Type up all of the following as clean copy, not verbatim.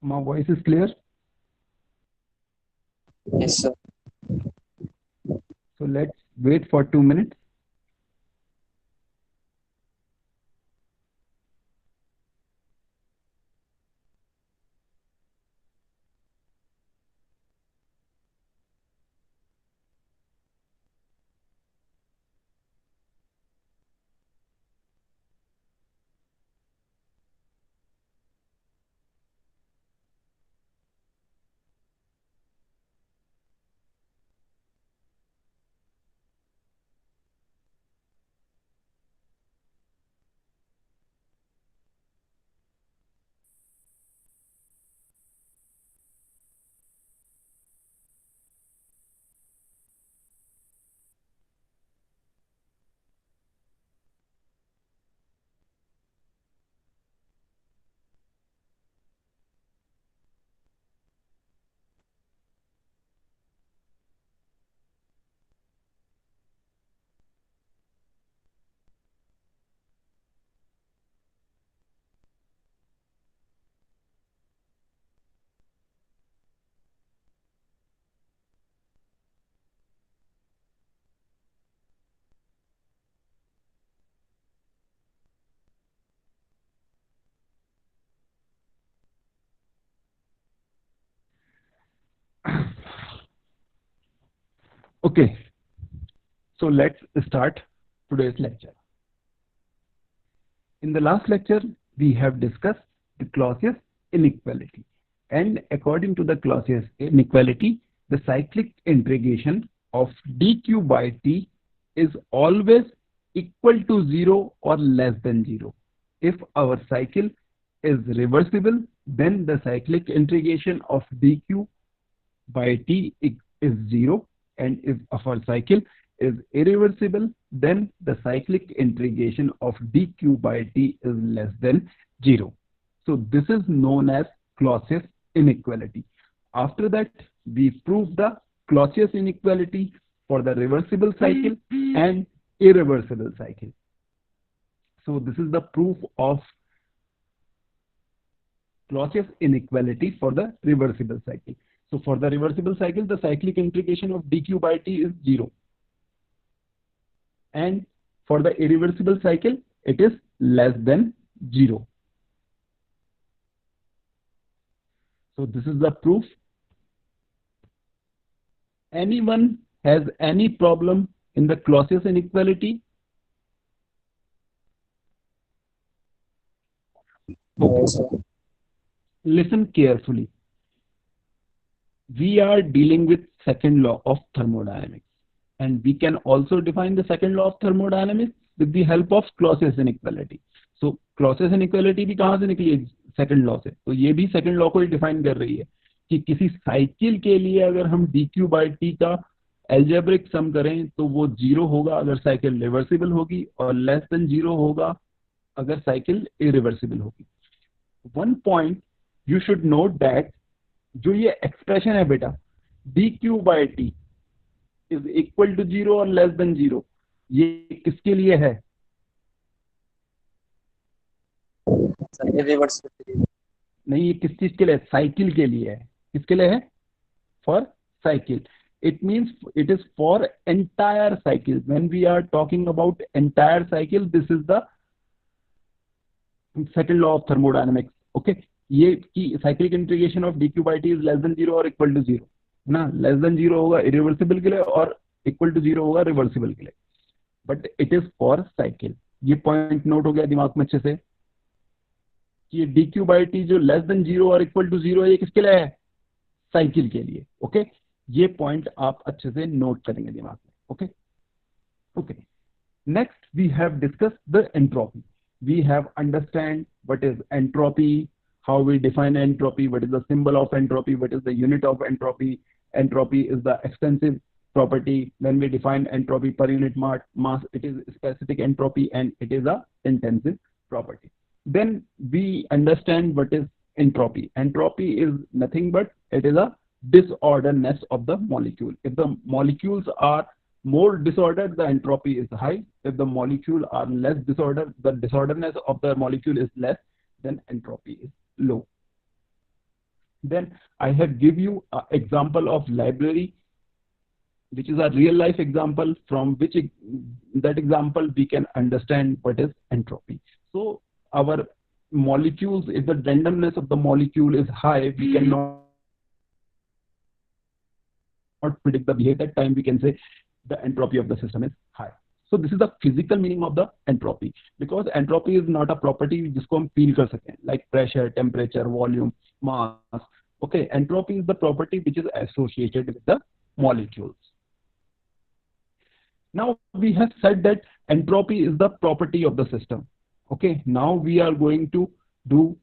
My voice is clear. Yes, sir. So let's wait for 2 minutes. Okay, so let's start today's lecture. In the last lecture, we have discussed the Clausius inequality. And according to the Clausius inequality, the cyclic integration of dq by t is always equal to 0 or less than 0. If our cycle is reversible, then the cyclic integration of dq by t is 0, and if our cycle is irreversible, then the cyclic integration of dq by t is less than 0. So this is known as Clausius inequality. After that, we prove the Clausius inequality for the reversible cycle and irreversible cycle. So this is the proof of Clausius inequality for the reversible cycle. So for the reversible cycle, the cyclic integration of dq by t is 0. And for the irreversible cycle, it is less than 0. So this is the proof. Anyone has any problem in the Clausius inequality? Okay, Yes, sir. listen carefully. We are dealing with second law of thermodynamics, and we can also define the second law of thermodynamics with the help of Clausius inequality. So Clausius inequality भी कहाँ से निकली है? Second law से. तो ये भी second law को ही डिफाइन कर रही है कि किसी साइकिल के लिए अगर हम dq by t का एल्जेब्रिक सम करें तो वो जीरो होगा अगर साइकिल रिवर्सिबल होगी, और लेस देन जीरो होगा अगर साइकिल इरिवर्सिबल होगी. One point you should note that जो ये एक्सप्रेशन है बेटा, dq by t is equal to zero और लेस देन जीरो, ये किसके लिए है? Sir irreversible. नहीं, ये किस चीज के लिए? साइकिल के लिए है. किसके लिए है? For cycle. It means it is for entire cycle. When we are talking about entire cycle, this is the second law of thermodynamics. Okay, ये कि cyclic integration of dq by t is less than zero और equal to zero, है ना? Less than zero होगा irreversible के लिए और equal to zero होगा रिवर्सिबल के लिए. But it is for cycle. ये पॉइंट नोट हो गया दिमाग में अच्छे से कि ये dq by t जो लेस देन जीरो और इक्वल टू जीरो है, ये किसके लिए है? साइकिल के लिए. ओके, ये पॉइंट आप अच्छे से नोट करेंगे दिमाग में. Okay okay. Next, we have discussed the entropy. We have understand what is entropy, how we define entropy, what is the symbol of entropy, what is the unit of entropy. Entropy is the extensive property. When we define entropy per unit mass, it is specific entropy and it is a intensive property. Then we understand what is entropy. Entropy is nothing but it is a disorderness of the molecule. If the molecules are more disordered, the entropy is high. If the molecule are less disordered, the disorderness of the molecule is less, then entropy is low. Then I have give you an example of library, which is a real life example from which that example we can understand what is entropy. So our molecules, if the randomness of the molecule is high, we cannot predict the behavior. That time we can say the entropy of the system is high. So this is the physical meaning of the entropy, because entropy is not a property जिसको हम feel कर सकें, like pressure, temperature, volume, mass. Okay, entropy is the property which is associated with the molecules. Now we have said that entropy is the property of the system. Okay, now we are going to do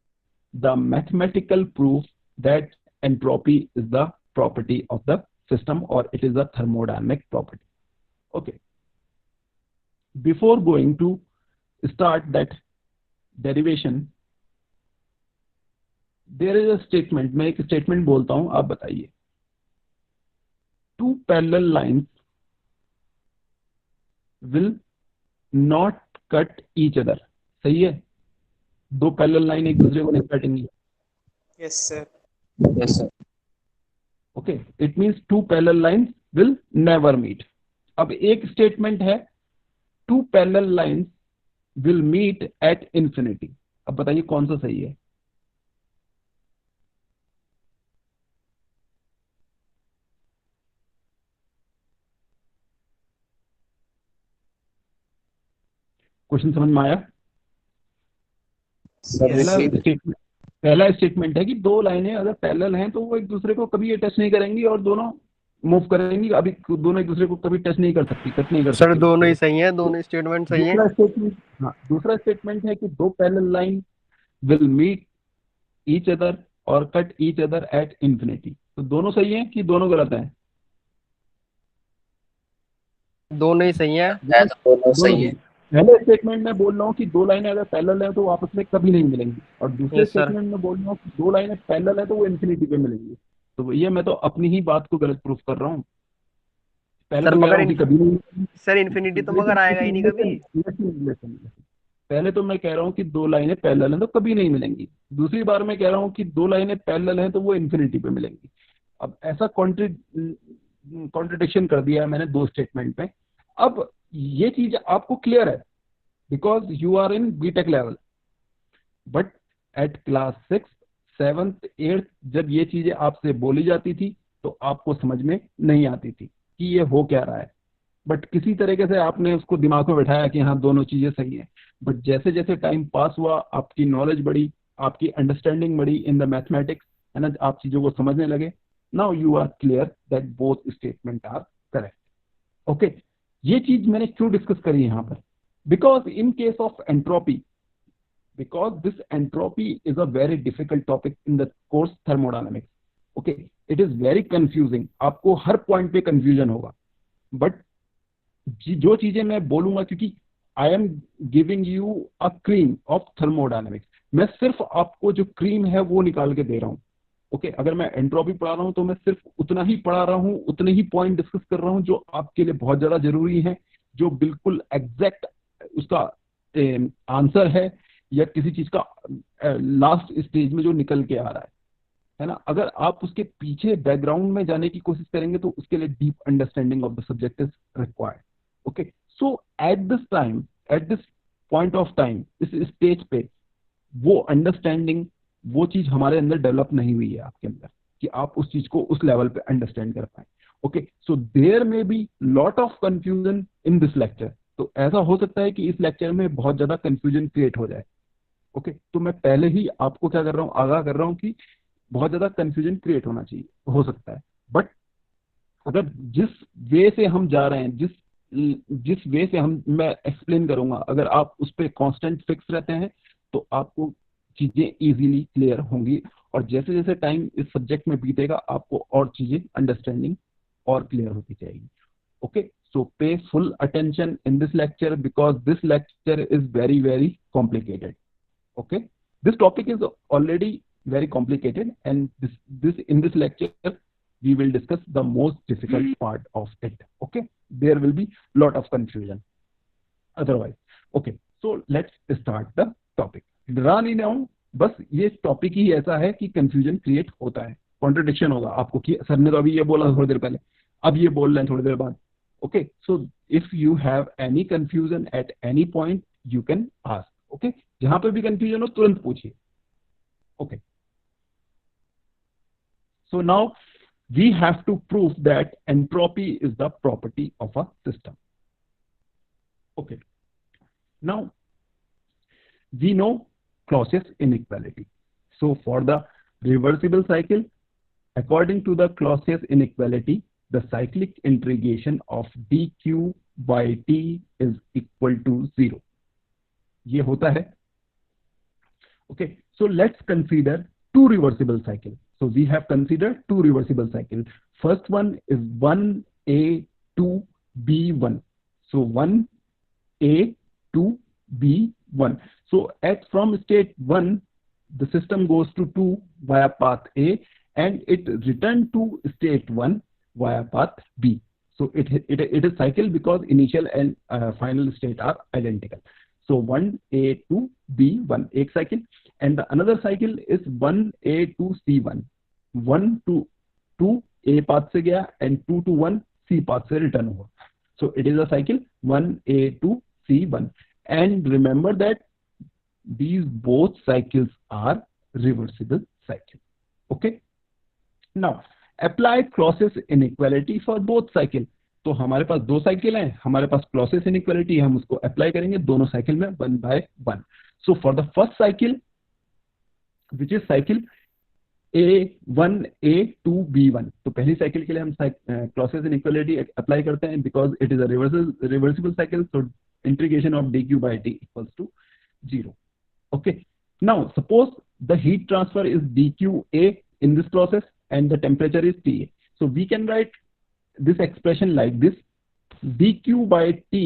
the mathematical proof that entropy is the property of the system, or it is a thermodynamic property. Okay. Before going to start that derivation, there is a statement. मैं एक statement बोलता हूं, आप बताइए. Two parallel lines will not cut each other. सही है? दो parallel line एक दूसरे को नहीं काटेंगी. Yes, sir. Yes, sir. Okay, it means two parallel lines will never meet. अब एक स्टेटमेंट है two parallel lines will meet at infinity. अब बताइए कौन सा सही है? क्वेश्चन समझ में आया? पहला स्टेटमेंट है कि दो लाइनें अगर पैरेलल हैं तो वो एक दूसरे को कभी ये टच नहीं करेंगी और दोनों मूव करेंगी. अभी दोनों एक दूसरे को कभी टच नहीं कर सकती, कट नहीं कर सकती. सर दोनों ही सही हैं, दोनों स्टेटमेंट सही हैं. दूसरा स्टेटमेंट है कि दो parallel line will meet each other और cut each other at infinity. तो दोनों सही हैं कि दोनों गलत हैं? दोनों ही सही हैं. दोनों सही है. पहले स्टेटमेंट में बोल रहा हूँ कि दो लाइनें अगर पैरेलल हैं तो वो आपस में कभी नहीं मिलेंगी, और दूसरे स्टेटमेंट में बोल रहा हूँ कि दो लाइनें पैरेलल हैं तो वो इंफिनिटी पे मिलेंगी. तो ये मैं तो अपनी ही बात को गलत प्रूफ कर रहा हूँ. पहले तो मगर कभी नहीं सर इंफिनिटी तो मगर आएगा ही नहीं कभी. पहले तो मैं कह रहा हूँ कि दो लाइनें पैरेलल हैं तो कभी नहीं मिलेंगी. दूसरी बार मैं कह रहा हूँ कि दो लाइनें पैरेलल हैं तो वो इंफिनिटी पे मिलेंगी. अब ऐसा कॉन्ट्रडिक्शन कर दिया है मैंने दो स्टेटमेंट पे. अब ये चीज आपको क्लियर है because you are in BTech level, but at class 6, 7th, 8th जब ये चीजें आपसे बोली जाती थी तो आपको समझ में नहीं आती थी कि ये हो क्या रहा है. बट किसी तरीके से आपने उसको दिमाग में बैठाया कि हाँ दोनों चीजें सही हैं. बट जैसे जैसे टाइम पास हुआ, आपकी नॉलेज बढ़ी, आपकी अंडरस्टैंडिंग बढ़ी इन द मैथमेटिक्स, है ना, आप चीजों को समझने लगे. Now you are clear that both statement are correct. Okay, ये चीज मैंने क्यों डिस्कस करी यहाँ पर? Because in case of entropy, because this entropy is a very difficult topic in the course thermodynamics. Okay, it is very confusing. आपको हर point पे कंफ्यूजन होगा. बट जो चीजें मैं बोलूंगा, क्योंकि I am giving you a cream of thermodynamics, मैं सिर्फ आपको जो क्रीम है वो निकाल के दे रहा हूँ. ओके, अगर मैं एंट्रोपी पढ़ा रहा हूँ तो मैं सिर्फ उतना ही पढ़ा रहा हूँ, उतने ही पॉइंट डिस्कस कर रहा हूँ जो आपके लिए बहुत ज्यादा जरूरी है, जो बिल्कुल एग्जैक्ट उसका आंसर है या किसी चीज का लास्ट स्टेज में जो निकल के आ रहा है ना. अगर आप उसके पीछे बैकग्राउंड में जाने की कोशिश करेंगे तो उसके लिए deep understanding of the subject is required. Okay, so at this time, at this point of time, इस स्टेज पे वो अंडरस्टैंडिंग, वो चीज हमारे अंदर डेवलप नहीं हुई है आपके अंदर कि आप उस चीज को उस लेवल पे अंडरस्टैंड कर पाए. Okay, so there may be lot of confusion in this lecture. तो ऐसा हो सकता है कि इस लेक्चर में बहुत ज्यादा कंफ्यूजन क्रिएट हो जाए. ओके, तो मैं पहले ही आपको क्या कर रहा हूँ, आगाह कर रहा हूँ कि बहुत ज्यादा कंफ्यूजन क्रिएट होना चाहिए, हो सकता है. बट अगर जिस वे से हम जा रहे हैं, जिस वे से मैं एक्सप्लेन करूंगा, अगर आप उस पर कॉन्स्टेंट फिक्स रहते हैं तो आपको चीजें इजीली क्लियर होंगी. और जैसे जैसे टाइम इस सब्जेक्ट में बीतेगा आपको और चीजें अंडरस्टैंडिंग और क्लियर होती जाएगी. ओके, सो पे full attention in this lecture because this lecture is very very complicated. Okay, this topic is already very complicated, and this in this lecture we will discuss the most difficult part of it. Okay, there will be lot of confusion otherwise. Okay, so let's start the topic. Rani, now बस ये topic ही ऐसा है कि confusion create होता है, contradiction होगा आपको कि सर ने तो अभी ये बोला थोड़ी देर पहले, अब ये बोल रहे हैं थोड़ी देर बाद. Okay, so if you have any confusion at any point you can ask. Okay, जहां पे भी कंफ्यूजन हो तुरंत पूछिए. Okay, so now we have to prove that entropy is the property of a system. Okay, now we know Clausius inequality. So for the reversible cycle, according to the Clausius inequality, the cyclic integration of dq by t is equal to 0. ये होता है. Okay, so let's consider two reversible cycles. So we have considered two reversible cycles. First one is 1a to b1. So 1a to b1. So from state 1, the system goes to 2 via path A and it returns to state 1 via path B. So it is cycle because initial and final state are identical. So 1a to b1 एक cycle, and the another cycle is 1a to c1. 1 to 2 a path से गया and 2 to 1 c path से return हुआ. So it is a cycle 1a to c1. And remember that these both cycles are reversible cycle. Okay. Now apply Clausius inequality for both cycle. तो हमारे पास दो cycle हैं, हमारे पास Clausius inequality, हम उसको apply करेंगे दोनों साइकिल में 1/1. सो for the first cycle which is cycle a1a to b1, तो पहली साइकिल के लिए हम क्लॉसियस इनइक्वालिटी अप्लाई करते हैं because it is a reversible cycle. So integration of dq by t equals to 0. Okay, now suppose the heat transfer is dqa in this process and the temperature is Ta. So we can write this expression like this: dq by t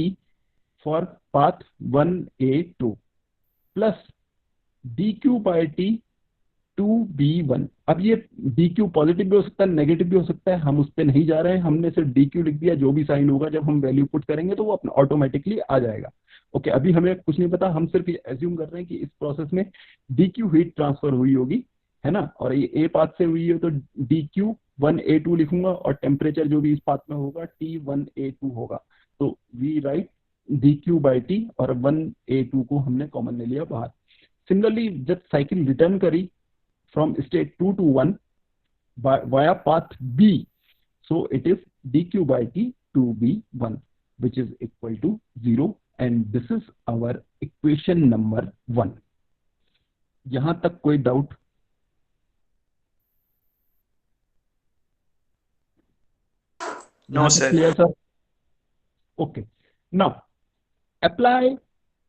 for path 1a2 plus dq by t 2b1. अब ये dq positive भी हो सकता है, negative भी हो सकता है, हम उस पर नहीं जा रहे हैं, हमने सिर्फ dq लिख दिया. जो भी साइन होगा जब हम वैल्यू पुट करेंगे तो वो अपना ऑटोमेटिकली आ जाएगा. ओके, अभी हमें कुछ नहीं पता, हम सिर्फ ये एज्यूम कर रहे हैं कि इस प्रोसेस में dq हीट ट्रांसफर हुई होगी, है ना, और ये ए पाथ से हुई है तो dq 1a2 लिखूंगा और टेम्परेचर जो भी इस पाथ में होगा T1a2 होगा. तो we write dq by t और 1a2 को हमने कॉमन ले लिया बाहर. सिमिलरली जब साइकिल रिटर्न करी from state 2 to 1 via path b, so it is dq by t 2b1 which is equal to 0 and this is our equation number 1. यहां तक कोई doubt? No, sir. Clear, sir? Okay. Now, apply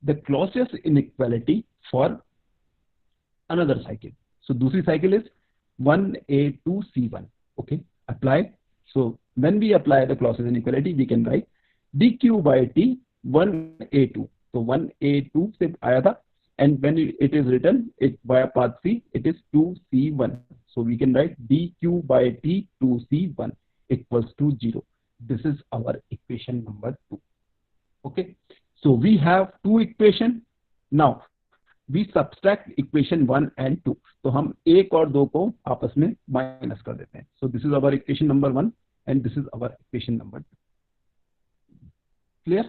the Clausius inequality for another cycle. So, दूसरी cycle is 1a to c1. Okay. Apply. So, when we apply the Clausius inequality, we can write dq by t 1a2. So, 1a2 से आया था, and when it is written it via path c, it is 2c1. So, we can write dq by t 2c1 equals to 0. This is our equation number 2. Okay, so we have two equation. Now we subtract equation 1 and 2. तो हम एक और दो को आपस में minus कर देते हैं. So this is our equation number 1 and this is our equation number 2. Clear?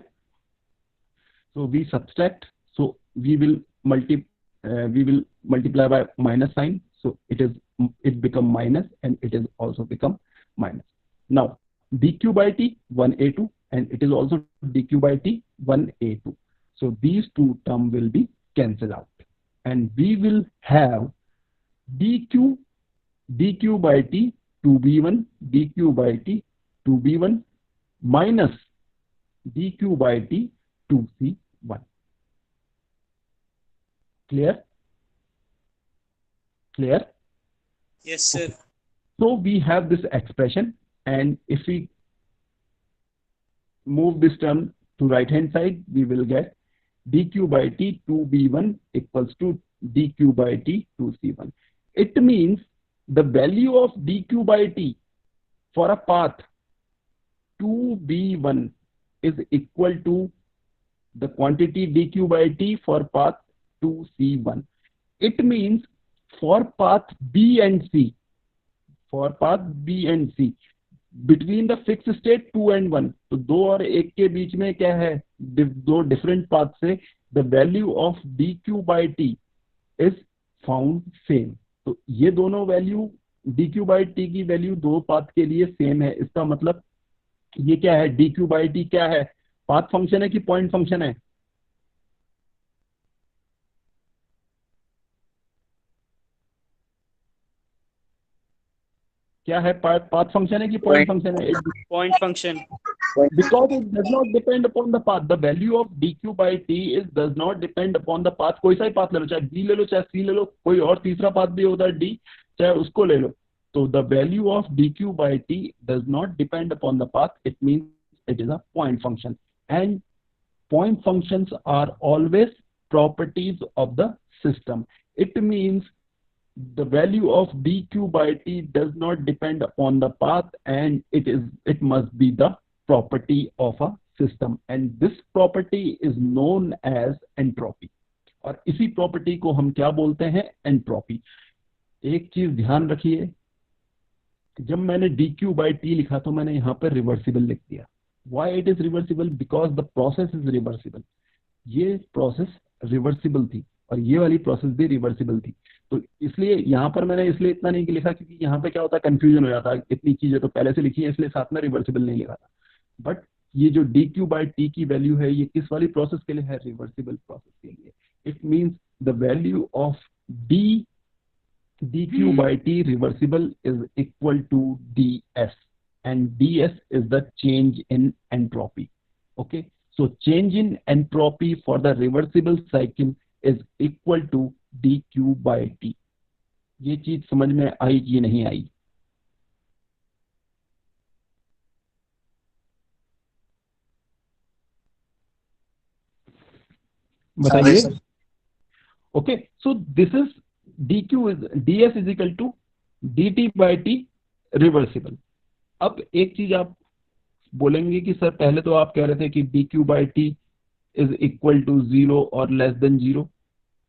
So we subtract. So we will multiply by minus sign. So it become minus and it is also become minus. Now dq by t 1a2 and it is also dq by t 1a2. So these two terms will be cancelled out and we will have dq by t 2b1 dq by t 2b1 minus dq by t 2c1. Clear? Clear? Yes, sir. Okay. So we have this expression, and if we move this term to right hand side, we will get dq by t 2b1 equals to dq by t 2c1. It means the value of dq by t for a path 2b1 is equal to the quantity dq by t for path 2c1. it means for path B and C, for path B and C between the fixed state 2 and 1, तो 2 और 1 के बीच में क्या है, दो different path से the value of dq by t is found same। तो ये दोनों वैल्यू dq by t की वैल्यू दो पाथ के लिए सेम है। इसका मतलब ये क्या है, dq by t क्या है, पाथ फंक्शन है कि पॉइंट फंक्शन है? क्या है, पाथ फंक्शन है कि पॉइंट फंक्शन है? Point function. Because it does not depend upon the path, the value of dq by t is does not depend upon the path। कोई सा ही पाथ ले लो, चाहे b ले लो चाहे c ले लो, कोई और तीसरा पाथ भी होता है d, चाहे उसको ले लो। तो the value of dq by t does not depend upon the path, it means it is a point function, and point functions are always properties of the system। It means the value of dq by t does not depend upon the path, and it must be the property of a system, and this property is known as entropy। और इसी property को हम क्या बोलते हैं, entropy. एक चीज ध्यान रखिए, जब मैंने dq by t लिखा तो मैंने यहाँ पर रिवर्सिबल लिख दिया। why it is reversible? because the process is reversible। ये प्रोसेस रिवर्सिबल थी और ये वाली प्रोसेस भी रिवर्सिबल थी, तो इसलिए यहाँ पर मैंने इसलिए इतना नहीं लिखा क्योंकि यहाँ पे क्या होता है, कंफ्यूजन हो जाता है, इतनी चीजें तो पहले से लिखी है इसलिए साथ में रिवर्सिबल नहीं लिखा था। बट ये जो dq by t की वैल्यू है ये किस वाली प्रोसेस के लिए है, रिवर्सिबल प्रोसेस के लिए। It means the value of dq by t reversible is equal to ds, and ds is the change in entropy। okay, so change in entropy for the reversible cycle is equal to dq by t। ये चीज समझ में आई कि नहीं आई? बताइए। Okay, so this is dq is ds is equal to dt by t reversible. अब एक चीज आप बोलेंगे कि सर पहले तो आप कह रहे थे कि dq by t is equal to 0 और लेस देन 0।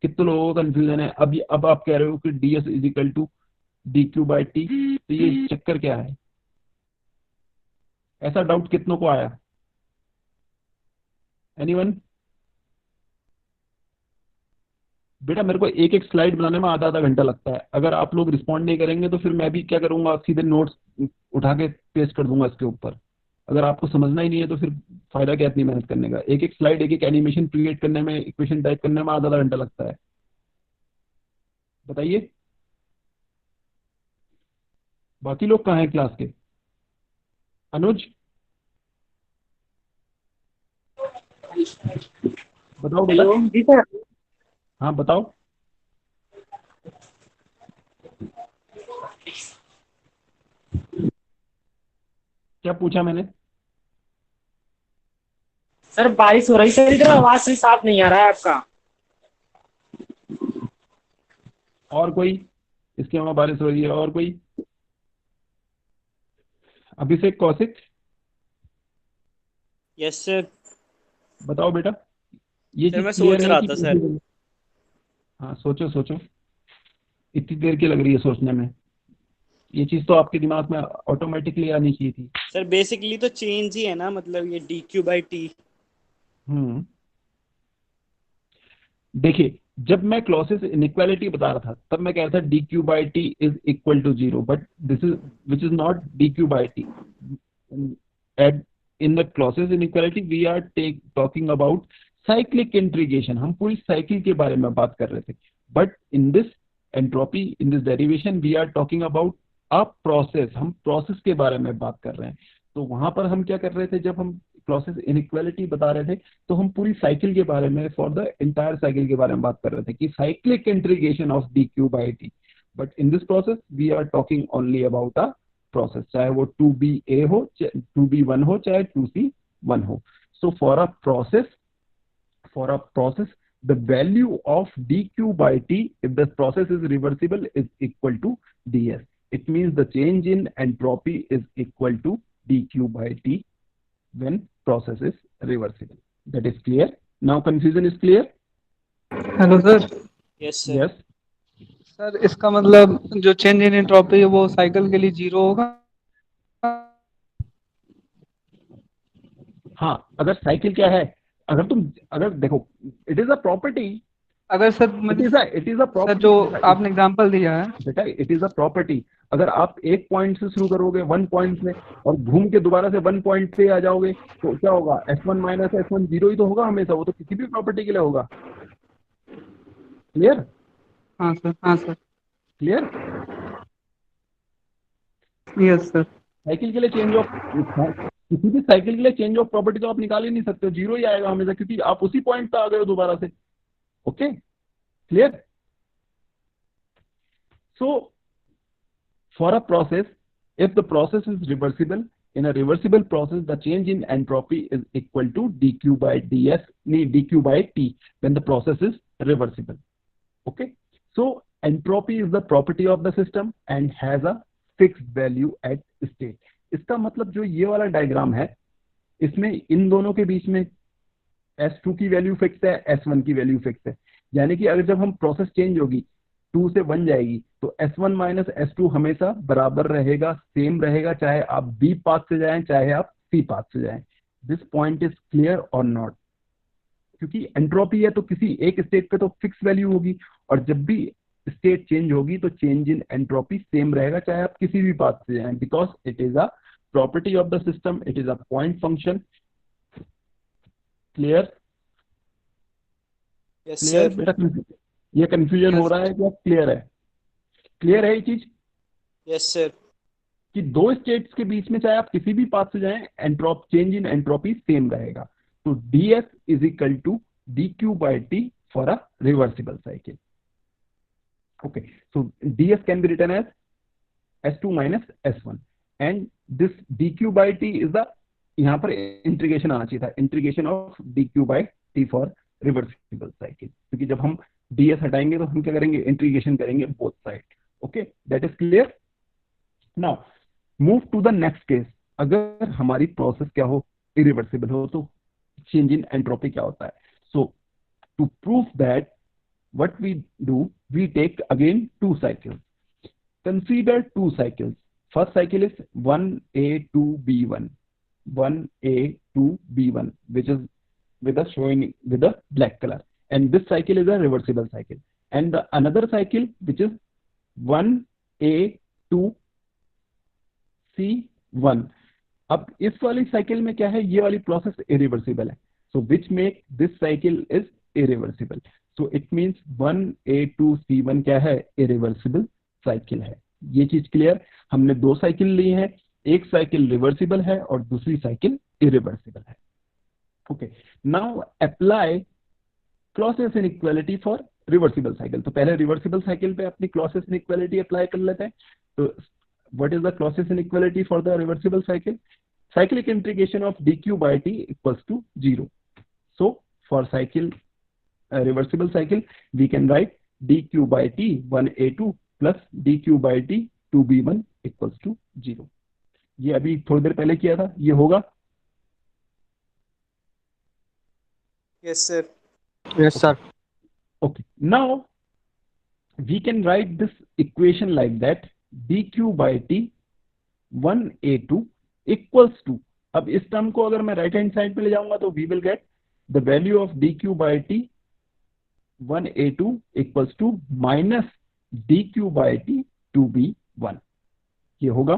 कितने लोगों को कंफ्यूजन है? अब आप कह रहे हो कि ds is equal to dq by t, तो ये चक्कर क्या है? ऐसा डाउट कितनों को आया? एनीवन? बेटा मेरे को एक एक स्लाइड बनाने में आधा आधा घंटा लगता है, अगर आप लोग रिस्पॉन्ड नहीं करेंगे तो फिर मैं भी क्या करूंगा, सीधे नोट्स उठा के पेस्ट कर दूंगा इसके ऊपर। अगर आपको समझना ही नहीं है तो फिर फायदा क्या इतनी मेहनत करने का? एक एक स्लाइड, एक एक एनिमेशन क्रिएट करने में, इक्वेशन टाइप करने में आधा आधा घंटा लगता है। बताइए बाकी लोग कहाँ हैं क्लास के? अनुज बताओ बेटा। हाँ बताओ। क्या पूछा मैंने? सर बारिश हो रही है, इधर आवाज से साफ नहीं आ रहा है आपका। और कोई? इसके अलावा बारिश हो रही है और कोई? अभिषेक, कौशिक, Yes sir. बताओ बेटा। ये सर मैं चीज क्लियर सोच है रहा कि? था सर। हाँ सोचो सोचो, इतनी देर की लग रही है सोचने में? ये चीज तो आपके दिमाग में ऑटोमेटिकली आनी चाहिए थी। सर बेसिकली तो चेंज ही है ना, मतलब ये dq by t। देखिए जब मैं क्लॉसेस इनइक्वालिटी बता रहा था तब मैं कह रहा था dq by t is equal to 0, but this is which is not dq by t। At in the Clausius inequality we are talking about cyclic integration, हम पूरी साइकिल के बारे में बात कर रहे थे। But in this entropy, in this derivation we are talking about a process, हम प्रोसेस के बारे में बात कर रहे हैं। तो वहां पर हम क्या कर रहे थे, जब हम क्लॉसेस इनइक्वालिटी बता रहे थे तो हम पूरी साइकिल के बारे में, फॉर द एंटायर साइकिल के बारे में बात कर रहे थे कि cyclic integration of dq by t। But in this process we are talking only about a process, चाहे वो 2ba हो, 2b1 हो, चाहे 2c1 हो। So for a process, the value of dq by t, if the process is reversible, is equal to ds। It means the change in entropy is equal to dq by t when process is reversible। That is clear? Now confusion is clear? Hello sir. Yes sir. Yes। Sir इसका मतलब जो change in entropy है वो cycle के लिए 0 होगा। हाँ, अगर साइकिल क्या है, अगर देखो, इट इज अ प्रॉपर्टी, अगर sir it is a sir जो प्रॉपर्टी आपने एग्जांपल दिया है, बेटा, इट इज अ प्रॉपर्टी। अगर आप एक पॉइंट से शुरू करोगे, 1 पॉइंट से, और घूम के दोबारा से 1 पॉइंट पे आ जाओगे, तो क्या होगा, S1 माइनस S1 जीरो ही तो होगा हमेशा, वो तो किसी भी प्रॉपर्टी के लिए होगा। क्लियर? हाँ सर, हाँ sir, clear? Yes sir. Cycle के लिए चेंज ऑफ, किसी भी साइकिल के लिए चेंज ऑफ प्रॉपर्टी तो आप निकाल ही नहीं सकते हो, जीरो ही आएगा हमेशा, क्योंकि आप उसी पॉइंट पे आ गए हो दोबारा से। Okay, clear? So for a process, if the process is reversible, in a reversible process, the change in entropy is equal to dq by ds, dq by t, when the process is reversible. Okay, so entropy is the property of the system and has a fixed value at state. इसका मतलब जो ये वाला diagram है, इसमें इन दोनों के बीच में S2 की वैल्यू फिक्स है, S1 की वैल्यू फिक्स है। यानी कि अगर जब हम प्रोसेस चेंज होगी, 2 से 1 जाएगी, तो S1 माइनस S2 हमेशा बराबर रहेगा, सेम रहेगा, चाहे आप B पाथ से जाएं, चाहे आप C पाथ से जाएं। दिस पॉइंट इज क्लियर और नॉट? क्योंकि एंट्रोपी है तो किसी एक स्टेट पे तो फिक्स वैल्यू होगी, और जब भी स्टेट चेंज होगी तो चेंज इन एंट्रोपी सेम रहेगा, चाहे आप किसी भी पाथ से जाएं, because it is a property of the system, it is a point function. Clear? Yes clear sir. बेटा? ये कंफ्यूजन हो रहा है क्या? क्लियर है? क्लियर है ये चीज यस सर। कि दो स्टेट्स के बीच में चाहे आप किसी भी पाथ से जाएं, entropy change in entropy same रहेगा। तो ds is equal to dq by t for a reversible cycle. Okay, so ds can be written as S2 minus S1, and this dq by t is the, यहाँ पर integration आना चाहिए था, integration of dq by t for reversible cycle, क्योंकि जब हम ds हटाएंगे तो हम क्या करेंगे, इंटीग्रेशन करेंगे both side. Okay, that is clear. Now move to the next case. अगर हमारी प्रोसेस क्या हो, इरिवर्सिबल हो, तो चेंज इन एंट्रोपी क्या होता है? So to prove that, what we do, we take again 2 cycles. Consider 2 cycles. First cycle is 1A2B1, 1A2B1, which is with a showing with a black color, and this cycle is a reversible cycle. And the another cycle which is 1A2C1. अब इस वाली cycle में क्या है, ये वाली process irreversible है, so which make this cycle is irreversible. So it means 1A2C1 क्या है, इरिवर्सिबल साइकिल है। ये चीज क्लियर? हमने 2 साइकिल ली है, एक साइकिल रिवर्सिबल है और दूसरी साइकिल इरिवर्सिबल है। Okay, now apply clauses inequality for reversible cycle. तो पहले रिवर्सिबल साइकिल पे अपनी क्लॉसेस इनइक्वालिटी अप्लाई कर लेते हैं। तो what is the Clausius inequality for the reversible cycle? Cyclic integration of dq by t equals to 0. So for cycle, reversible cycle, we can write dq by t 1a2 plus dq by t 2b1 equals to 0. ये अभी थोड़ी देर पहले किया था, ये होगा? Yes sir. Yes sir. Okay, now we can write this equation like that, dq by t 1a2 equals to, अब इस टर्म को अगर मैं राइट हैंड साइड पे ले जाऊंगा तो we will get the value of dq by t 1a2 equals to minus dq by t 2b1। ये होगा,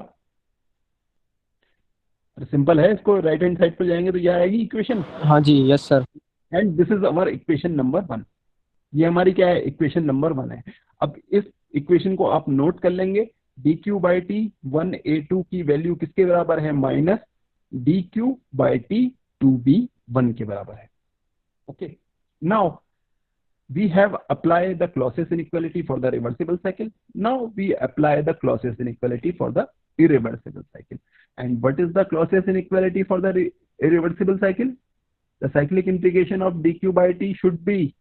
सिंपल है, इसको राइट हैंड साइड पे जाएंगे तो ये आएगी इक्वेशन। हाँ जी, yes sir. And this is our equation number 1। ये हमारी क्या है, इक्वेशन नंबर 1 है। अब इस इक्वेशन को आप नोट कर लेंगे, dq बाई टी 1a2 की वैल्यू किसके बराबर है, minus dq by T 2b1 के बराबर है। Okay, now we have applied the Clausius inequality for the reversible cycle. Now we apply the Clausius inequality for the irreversible cycle. And what is the Clausius inequality for the irreversible cycle? The cyclic integration of dq by t should be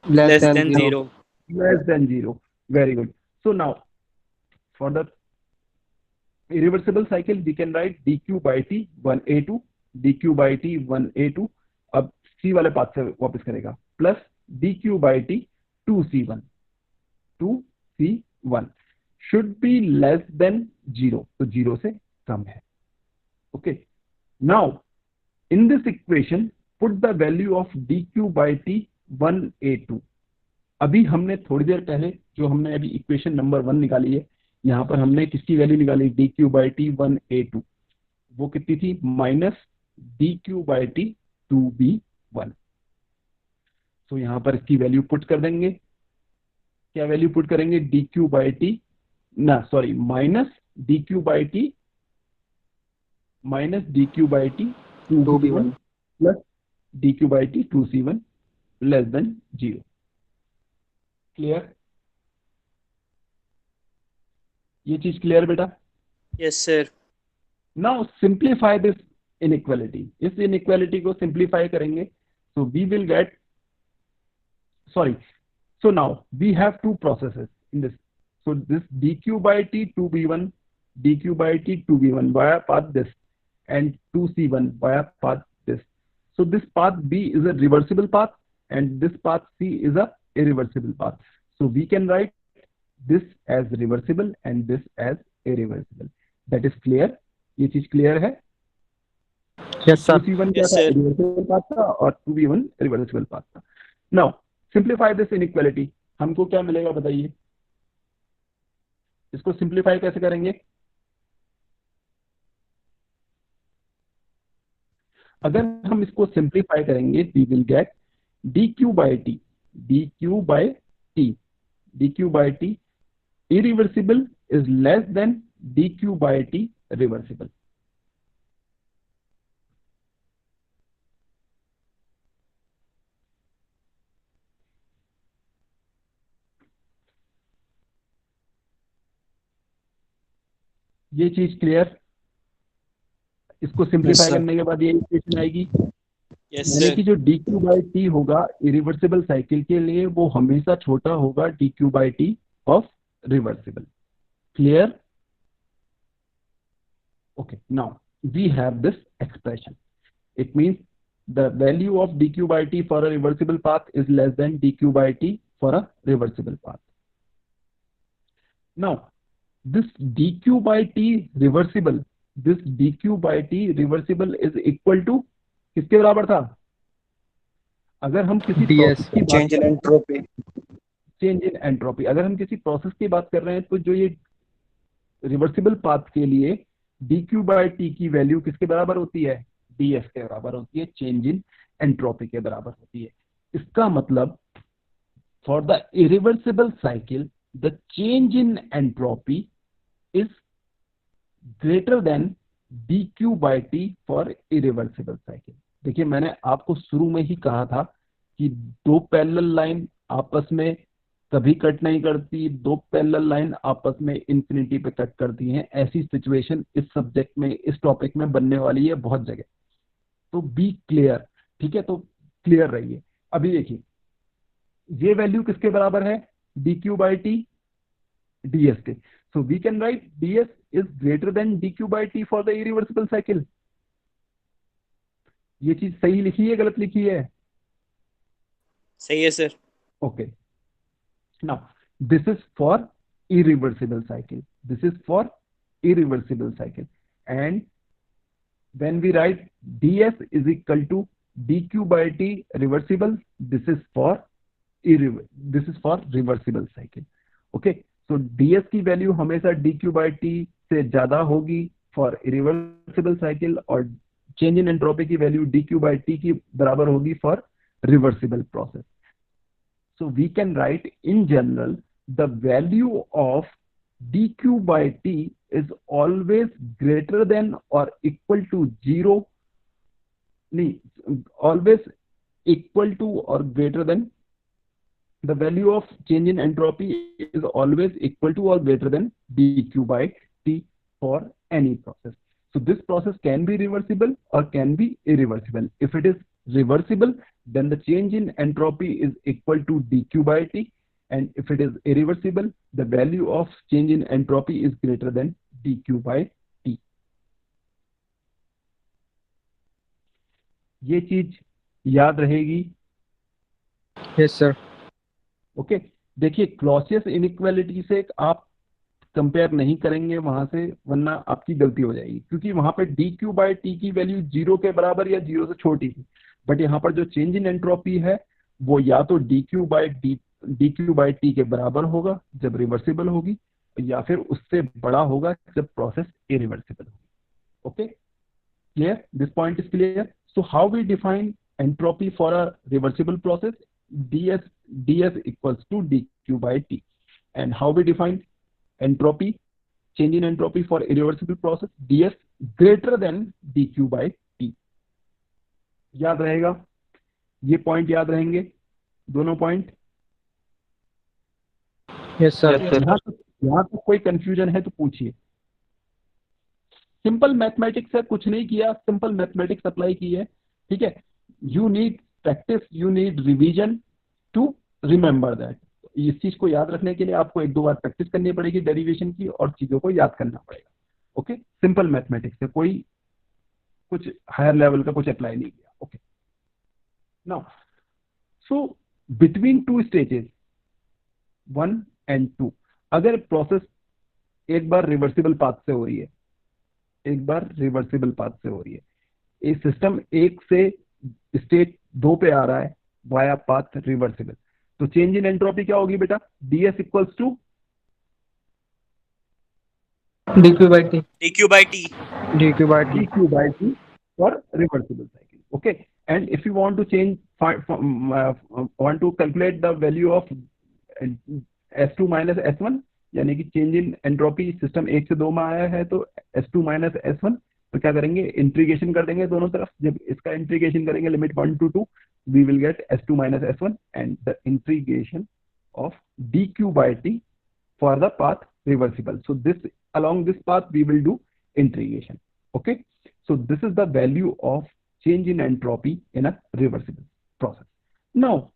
less than 0. less than 0. Very good. So now for the irreversible cycle we can write dq by t 1a2, dq by t 1a2, अब c वाले path से वापस करेगा, plus dq by t 2c1, 2C1 should be less than 0, तो 0 से कम है. Okay, now in this equation put the value of dq by t 1a2. अभी हमने थोड़ी देर पहले जो हमने अभी इक्वेशन नंबर 1 निकाली है, यहाँ पर हमने किसकी वैल्यू निकाली, dq by t 1a2, वो कितनी थी, minus dq by t 2b1. तो यहाँ पर इसकी वैल्यू पुट कर देंगे. क्या वैल्यू पुट करेंगे, dq by t ना sorry minus dq by t 2b1 plus dq by t 2c1 less than 0. Clear, ये चीज क्लियर बेटा? Yes sir. Now simplify this inequality. इस इनइक्वालिटी को सिंप्लीफाई करेंगे, so we will get, sorry, so now we have two processes in this. So this dq by t 2b1, dq by t 2b1 via path this and 2c1 via path this. So this path b is a reversible path and this path c is a irreversible path. So we can write this as reversible and this as irreversible. That is clear? ये चीज clear है? Yes sir. 2c1 क्या Yes, था, sir. Reversible path था और 2b1 reversible path था. Now simplify this inequality. हमको क्या मिलेगा बताइए, इसको सिंप्लीफाई कैसे करेंगे? अगर हम इसको सिंप्लीफाई करेंगे we will get dq by t, dq by t, dq by t irreversible is less than dq by t reversible. ये चीज क्लियर? इसको सिंप्लीफाई sir. करने के बाद ये इक्वेशन आएगी, यस यानी सर. कि जो dq by t होगा इरिवर्सिबल साइकिल के लिए वो हमेशा छोटा होगा dq by t of reversible. Clear? Okay, now we have this expression. It means the value of dq by t for a reversible path is less than dq by t for a reversible path. Now this dq by t reversible, this dq by t reversible is equal to किसके बराबर था? अगर हम किसी DS, process की बात Change in entropy. Change in entropy, अगर हम किसी प्रोसेस की बात कर रहे हैं तो जो ये रिवर्सिबल पाथ के लिए dq by t की वैल्यू किसके बराबर होती है, ds के बराबर होती है, चेंज इन एंट्रोपी के बराबर होती है. इसका मतलब for the irreversible cycle the change in entropy is greater than dq by t for irreversible cycle. देखिए मैंने आपको शुरू में ही कहा था कि दो पैरेलल लाइन आपस में कभी कट नहीं करती, दो पैरेलल लाइन आपस में इंफिनिटी पे कट करती हैं. ऐसी सिचुएशन इस सब्जेक्ट में, इस टॉपिक में बनने वाली है बहुत जगह. तो बी क्लियर, ठीक है? तो क्लियर रहिए. अभी देखिए ये वैल्यू किसके बराबर है, dq by t ds के. So we can write ds is greater than dq by t for the irreversible cycle. ये चीज सही लिखी है, गलत लिखी है? सही है sir. Okay. Now, this is for irreversible cycle. This is for irreversible cycle. And when we write ds is equal to dq by t reversible, this is for reversible cycle. Okay. So ds की value हमेशा dq by t से ज्यादा होगी for irreversible cycle और change in entropy की value dq by t की बराबर होगी for reversible process. So we can write in general the value of dq by t is always greater than or equal to 0, always equal to or greater than, the value of change in entropy is always equal to or greater than dq by t for any process. So this process can be reversible or can be irreversible. If it is reversible, then the change in entropy is equal to dq by t, and if it is irreversible, the value of change in entropy is greater than dq by t. ये चीज याद रहेगी. Yes sir. Okay, देखिए Clausius inequality से आप compare नहीं करेंगे वहां से, वरना आपकी गलती हो जाएगी, क्योंकि वहां पे dq/t की वैल्यू 0 के बराबर या 0 से छोटी थी। बट यहाँ पर जो चेंज इन एंट्रोपी है वो या तो dq/t के बराबर होगा जब रिवर्सिबल होगी, या फिर उससे बड़ा होगा जब प्रोसेस इरिवर्सिबल होगी। Okay, clear? This point is clear. So how we define entropy for a reversible process? ds equals to dq/t. And how we define entropy, change in entropy for irreversible process? ds greater than dq/t. याद रहेगा, ये point याद रहेंगे दोनों point? Yes sir. यहाँ तक कोई confusion है तो पूछिए। सिंपल मैथमेटिक्स है, कुछ नहीं किया, सिंपल मैथमेटिक्स अप्लाई की है। ठीक है, you need practice, you need revision to remember that. इस चीज को याद रखने के लिए आपको एक दो बार प्रैक्टिस करनी पड़ेगी डेरिवेशन की, और चीजों को याद करना पड़ेगा। ओके, सिंपल मैथमेटिक्स है, कोई कुछ हायर लेवल का कुछ अप्लाई नहीं किया। Okay, now so between two stages 1 and 2, अगर प्रोसेस एक बार रिवर्सिबल पाथ से हो रही है, एक बार रिवर्सिबल पाथ से हो रही है, ये सिस्टम 1 से स्टेट 2 पे आ रहा है वाया पाथ रिवर्सिबल, तो चेंज इन एंट्रोपी क्या होगी बेटा? ds equals to dq/t dq/t dq/t for reversible cycle. Okay, and if you want to change want to calculate the value of S2 minus S1, यानी कि change in entropy system 1 से 2 में आया है तो S2 माइनस S1, तो क्या करेंगे? इंटीग्रेशन कर देंगे दोनों तरफ। जब इसका इंटीग्रेशन करेंगे limit 1 to 2, we will get S2 minus S1 and the integration of dq/t for the path reversible. So this, along this path we will do integration. Okay, so this is the value of change in entropy in a reversible process. Now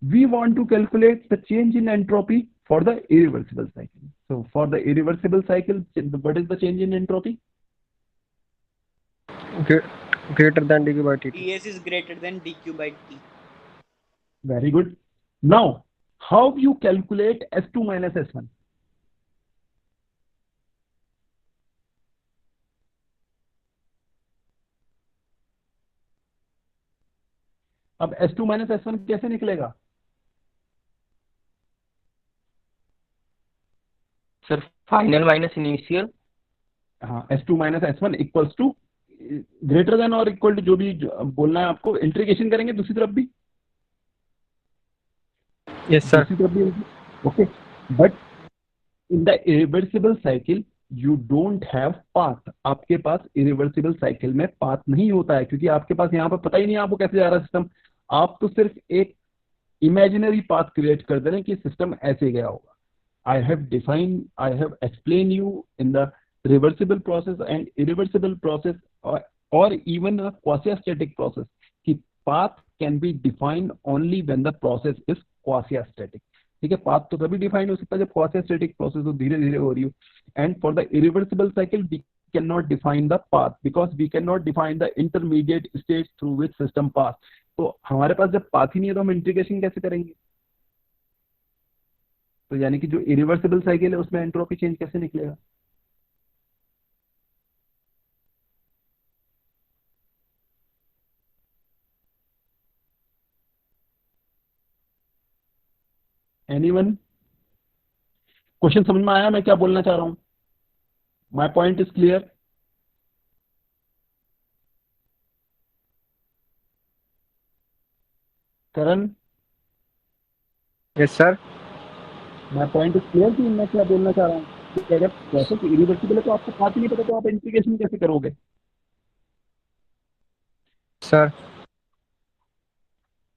we want to calculate the change in entropy for the irreversible cycle. So for the irreversible cycle, what is the change in entropy? greater than dq/t. ds is greater than dq/t. Very good. Now how you calculate S2 minus S1? अब S2 minus S1 कैसे निकलेगा? Sir final minus initial. हाँ, S2 minus S1 equals to greater than और equal to, जो भी बोलना है आपको। इंटीग्रेशन करेंगे दूसरी तरफ भी, यस सर। दूसरी तरफ भी। Okay, but in the irreversible cycle you don't have path. आपके पास इरिवर्सिबल साइकिल में पाथ नहीं होता है, क्योंकि आपके पास यहाँ पर पता ही नहीं आपको कैसे जा रहा है सिस्टम। आप तो सिर्फ एक इमेजिनरी पाथ क्रिएट कर दे रहे हैं कि सिस्टम ऐसे गया होगा। I have explained you in the reversible process and irreversible process, or even a quasi-static process, कि path can be defined only when the process is quasi-static. ठीक है, path तो तभी डिफाइन हो सकता है जब quasi-static process तो धीरे धीरे हो रही हो। And for the irreversible cycle we cannot define the path because we cannot define the intermediate stage through which system pass. तो हमारे पास जब पाथ ही नहीं है तो हम इंटीग्रेशन कैसे करेंगे? तो यानी कि जो इरिवर्सिबल साइकिल है उसमें एंट्रोपी चेंज कैसे निकलेगा? एनीवन? क्वेश्चन समझ में आया मैं क्या बोलना चाह रहा हूं? My point is clear? Karan, yes sir. My point is clear कि मैं क्या बोलना चाह रहा हूँ? कि अगर प्रोसेस इरिवर्सिबल है तो आपको पाथ ही नहीं पता तो आप इंटीग्रेशन कैसे करोगे? सर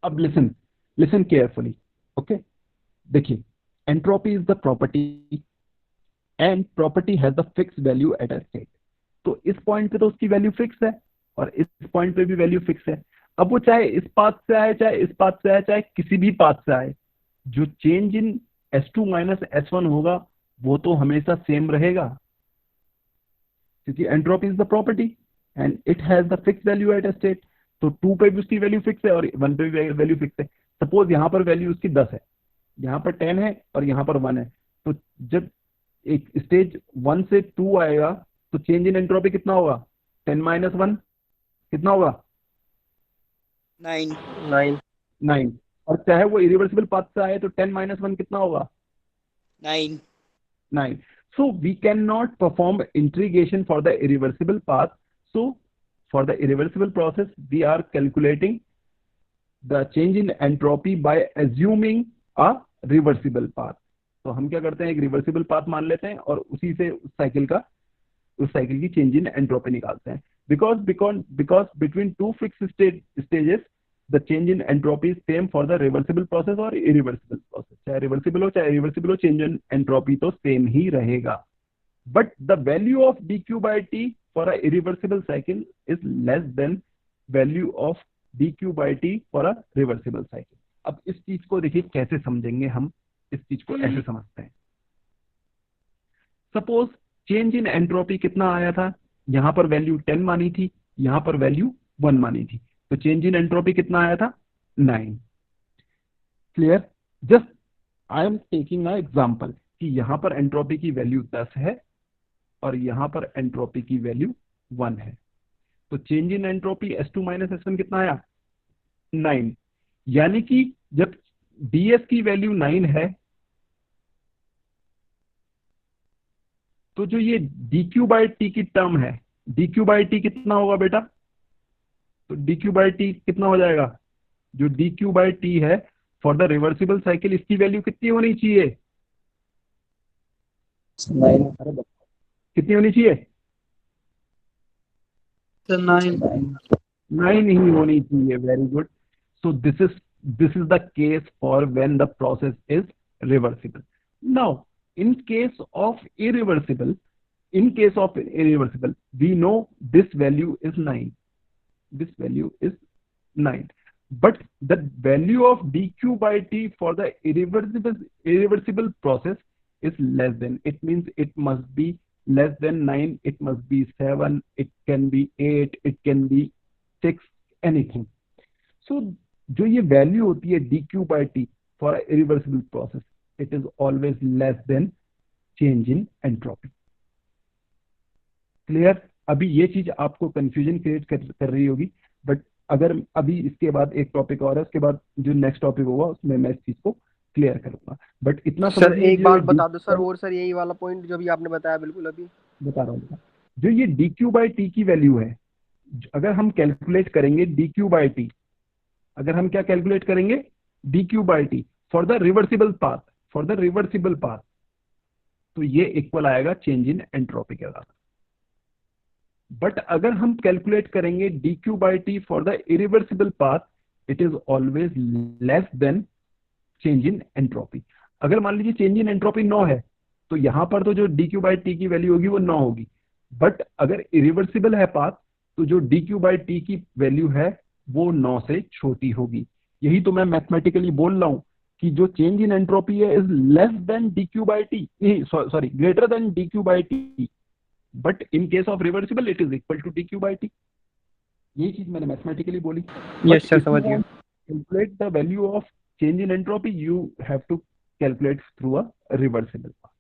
अब लिसन केयरफुली। ओके, देखिए, entropy is the property and property has the fix value at a state. तो इस पॉइंट पे तो उसकी वैल्यू फिक्स है और इस पॉइंट पे भी वैल्यू फिक्स है। अब वो चाहे इस पाथ से आए, चाहे इस पाथ से आए, चाहे किसी भी पाथ से आए, जो चेंज इन S2 माइनस S1 होगा वो तो हमेशा सेम रहेगा, क्योंकि entropy is the property and it has the fix value at a state. तो 2 पे भी उसकी वैल्यू फिक्स है और 1 पे भी वैल्यू फिक्स है। सपोज यहाँ पर वैल्यू उसकी 10 है, यहाँ पर 10 है और यहाँ पर 1 है, तो जब एक स्टेज 1 से 2 आएगा तो चेंज इन एंट्रोपी कितना होगा? 10 माइनस 1 कितना होगा? 9 9 9। और चाहे वो इरिवर्सिबल पाथ से आए तो 10 माइनस 1 कितना होगा? 9 9. So we cannot perform integration for the irreversible path. So for the irreversible process, we are calculating the change in entropy by assuming a reversible path. तो हम क्या करते हैं, एक रिवर्सिबल पाथ मान लेते हैं और उसी से उस साइकिल की चेंज इन एंट्रोपी निकालते हैं. Because between two fixed stages, the change in entropy is same for the reversible process और irreversible process. चाहे रिवर्सिबल हो चाहे irreversible हो, चेंज इन एंट्रोपी तो सेम ही रहेगा. But the value of dq by t for a irreversible cycle is less than value of dq by t for a reversible cycle. अब इस चीज को देखिए कैसे समझेंगे हम. इस चीज को ऐसे समझते हैं. सपोज चेंज इन एंट्रोपी कितना आया था, यहां पर वैल्यू 10 मानी थी, यहां पर वैल्यू 1 मानी थी, तो चेंज इन एंट्रोपी कितना आया था? 9. Clear? Just I am taking a example कि यहां पर एंट्रोपी की वैल्यू 10 है और यहां पर एंट्रोपी की वैल्यू 1 है, तो change in entropy S2 minus S1 कितना आया? 9. यानी कि जब ds की वैल्यू 9 है तो जो ये dq बाई टी की टर्म है, dq बाई टी कितना होगा बेटा? तो dq बाई टी कितना हो जाएगा? जो dq बाई टी है फॉर द रिवर्सिबल साइकिल, इसकी वैल्यू कितनी होनी चाहिए? 9 कितनी होनी चाहिए? सर 9 9 ही होनी चाहिए. Very good. So this is the case for when the process is reversible. Now in case of irreversible, we know this value is 9. This value is 9. But the value of dq by t for the irreversible process is less than. It means it must be less than 9. It must be 7. It can be 8. It can be 6. Anything. So जो ये value होती है dq by t for a irreversible process, it is always less than change in entropy. Clear? अभी ये चीज आपको confusion create कर रही होगी, बट अगर अभी इसके बाद एक टॉपिक और है, उसके बाद जो नेक्स्ट टॉपिक होगा उसमें मैं इस चीज को क्लियर करूंगा. बट इतना सर एक बात बता दो सर, और सर यही वाला पॉइंट जो भी आपने बताया बिल्कुल अभी बता रहा हूँ. जो ये dq बाई टी की वैल्यू है, अगर हम कैलकुलेट करेंगे dq बाई टी, अगर हम क्या कैलकुलेट करेंगे? dq by T for the reversible path, तो ये इक्वल आएगा चेंज इन एंट्रोपी के साथ. बट अगर हम कैलकुलेट करेंगे dq by T for the irreversible path, it is always less than change in entropy. अगर मान लीजिए चेंज इन एंट्रोपी 9 है, तो यहां पर तो जो dq बाई टी की वैल्यू होगी वो 9 होगी. बट अगर इरिवर्सिबल है पाथ, तो जो dq बाई टी की वैल्यू है वो 9 से छोटी होगी. यही तो मैं मैथमेटिकली बोल रहा हूं कि जो चेंज इन एंट्रोपी है is less than dq by t, sorry greater than dq by t, but in case of reversible it is equal to dq by t. यही चीज मैंने मैथमेटिकली बोली. यस सर समझ गया. Calculate the value of change in entropy, you have to calculate through a reversible path.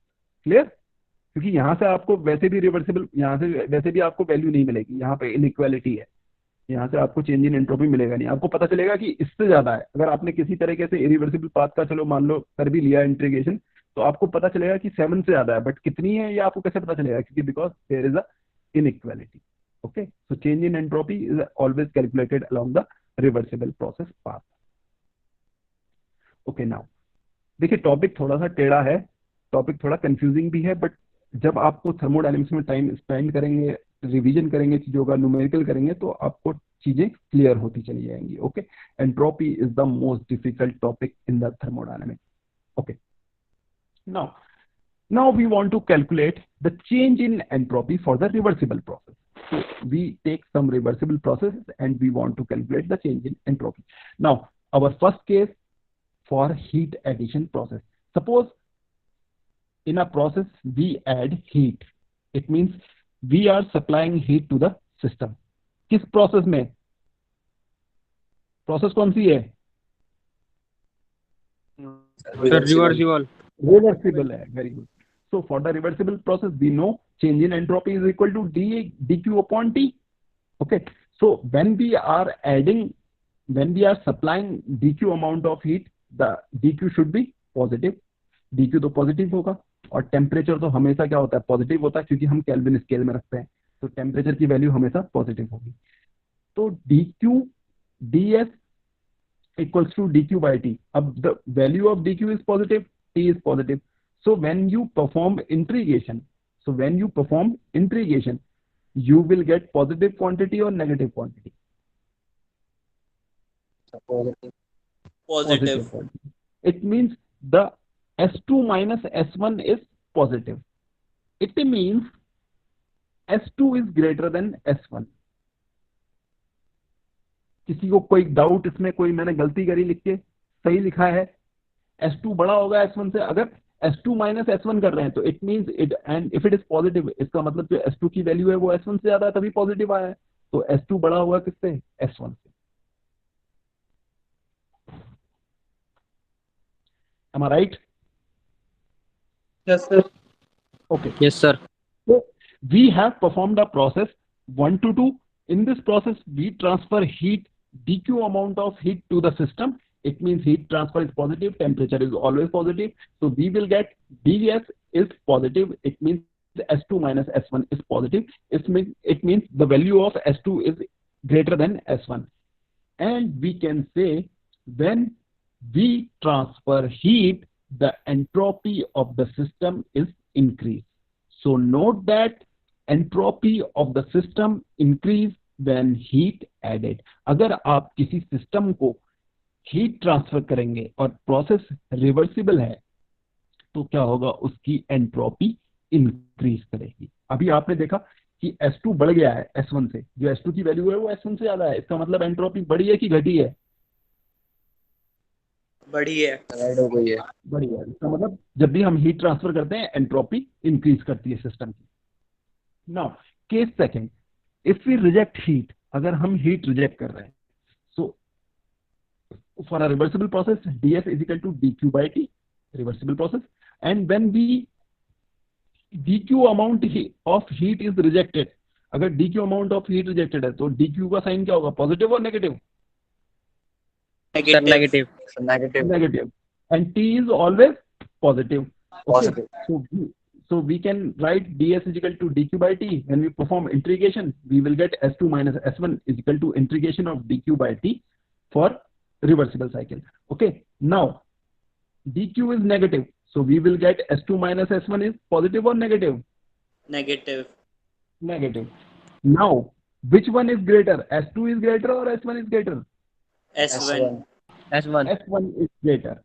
Clear? क्योंकि यहाँ से आपको वैसे भी रिवर्सिबल, यहाँ से वैसे भी आपको वैल्यू नहीं मिलेगी, यहाँ पे इनइक्वालिटी है, यहाँ से आपको चेंज इन एंट्रोपी मिलेगा नहीं. आपको पता चलेगा कि इससे ज्यादा है. अगर आपने किसी तरीके से इरिवर्सिबल पाथ का चलो मान लो कर भी लिया इंटीग्रेशन, तो आपको पता चलेगा कि 7 से ज्यादा है, बट कितनी है ये आपको कैसे पता चलेगा? क्योंकि because there is a inequality. Okay, so change in entropy is always calculated along the reversible process path. Okay, now देखिए टॉपिक थोड़ा सा टेढ़ा है, टॉपिक थोड़ा कंफ्यूजिंग भी है, बट जब आपको थर्मोडायनेमिक्स में टाइम स्पेंड करेंगे, रिवीजन करेंगे चीजों का, न्यूमेरिकल करेंगे, तो आपको चीजें क्लियर होती चली जाएंगी. Okay, entropy is the most difficult topic in the thermodynamics. Okay, now we want to calculate the change in entropy for the reversible process. So we take some reversible processes and we want to calculate the change in entropy. Now our first case for heat addition process. Suppose in a process we add heat. It means we are supplying heat to the system. किस process में? Process कौन सी है? Sir reversible. Reversible है, very good. So for the reversible process we know change in entropy is equal to dq upon t. Okay, so when we are supplying dq amount of heat, the dq should be positive. dq तो positive होगा, और temperature तो हमेशा क्या होता है, positive होता है, क्योंकि हम केल्विन स्केल में रखते हैं, तो टेम्परेचर की वैल्यू हमेशा पॉजिटिव होगी। तो dq ds equals to dq by t. अब the value of dq is positive, t is positive. So when you perform integration, you will get positive quantity or negative quantity? Positive. Quantity. It means the S2 minus S1 is positive. It means S2 is greater than S1. किसी को कोई doubt इसमें, कोई मैंने गलती करी लिख के, सही लिखा है, S2 बड़ा होगा S1 से। अगर S2 माइनस S1 कर रहे हैं तो it means it, and if it is positive, इसका मतलब जो S2 की वैल्यू है वो S1 से ज्यादा है, तभी पॉजिटिव आया है। तो S2 बड़ा होगा किससे, S1 से। Am I right? Yes sir. Okay. Yes, sir. So we have performed a process 1 to 2. In this process, we transfer heat, dq amount of heat to the system. It means heat transfer is positive, temperature is always positive. So we will get ds is positive. It means S2 minus S1 is positive. It means the value of S2 is greater than S1. And we can say when we transfer heat, the entropy of the system is increased. So note that entropy of the system increase when heat added. अगर आप किसी system को heat transfer करेंगे और process reversible है तो क्या होगा, उसकी एंट्रोपी इंक्रीज करेगी। अभी आपने देखा कि S2 बढ़ गया है S1 से, जो S2 की वैल्यू है वो S1 से ज्यादा है, इसका मतलब एंट्रोपी बढ़ी है कि घटी है? बढ़ी है। बढ़ी है। इसका मतलब जब भी हम हीट ट्रांसफर करते हैं एंट्रोपी इंक्रीज करती है सिस्टम की। Now case second, if we reject heat, अगर हम हीट रिजेक्ट कर रहे हैं, so for a reversible process ds is equal to dq by t, reversible process, and when we dq amount of heat is rejected, अगर dq amount of heat rejected है तो dq का sign क्या होगा, positive और negative? Negative. Negative. And t is always positive. Okay. So we can write ds is equal to dq by t. When we perform integration, we will get S2 minus S1 is equal to integration of dq by t for reversible cycle. Okay. Now dq is negative, so we will get S2 minus S1 is positive or negative? Negative. Negative. Now which one is greater, S2 is greater or S1 is greater? S1. S1 is greater.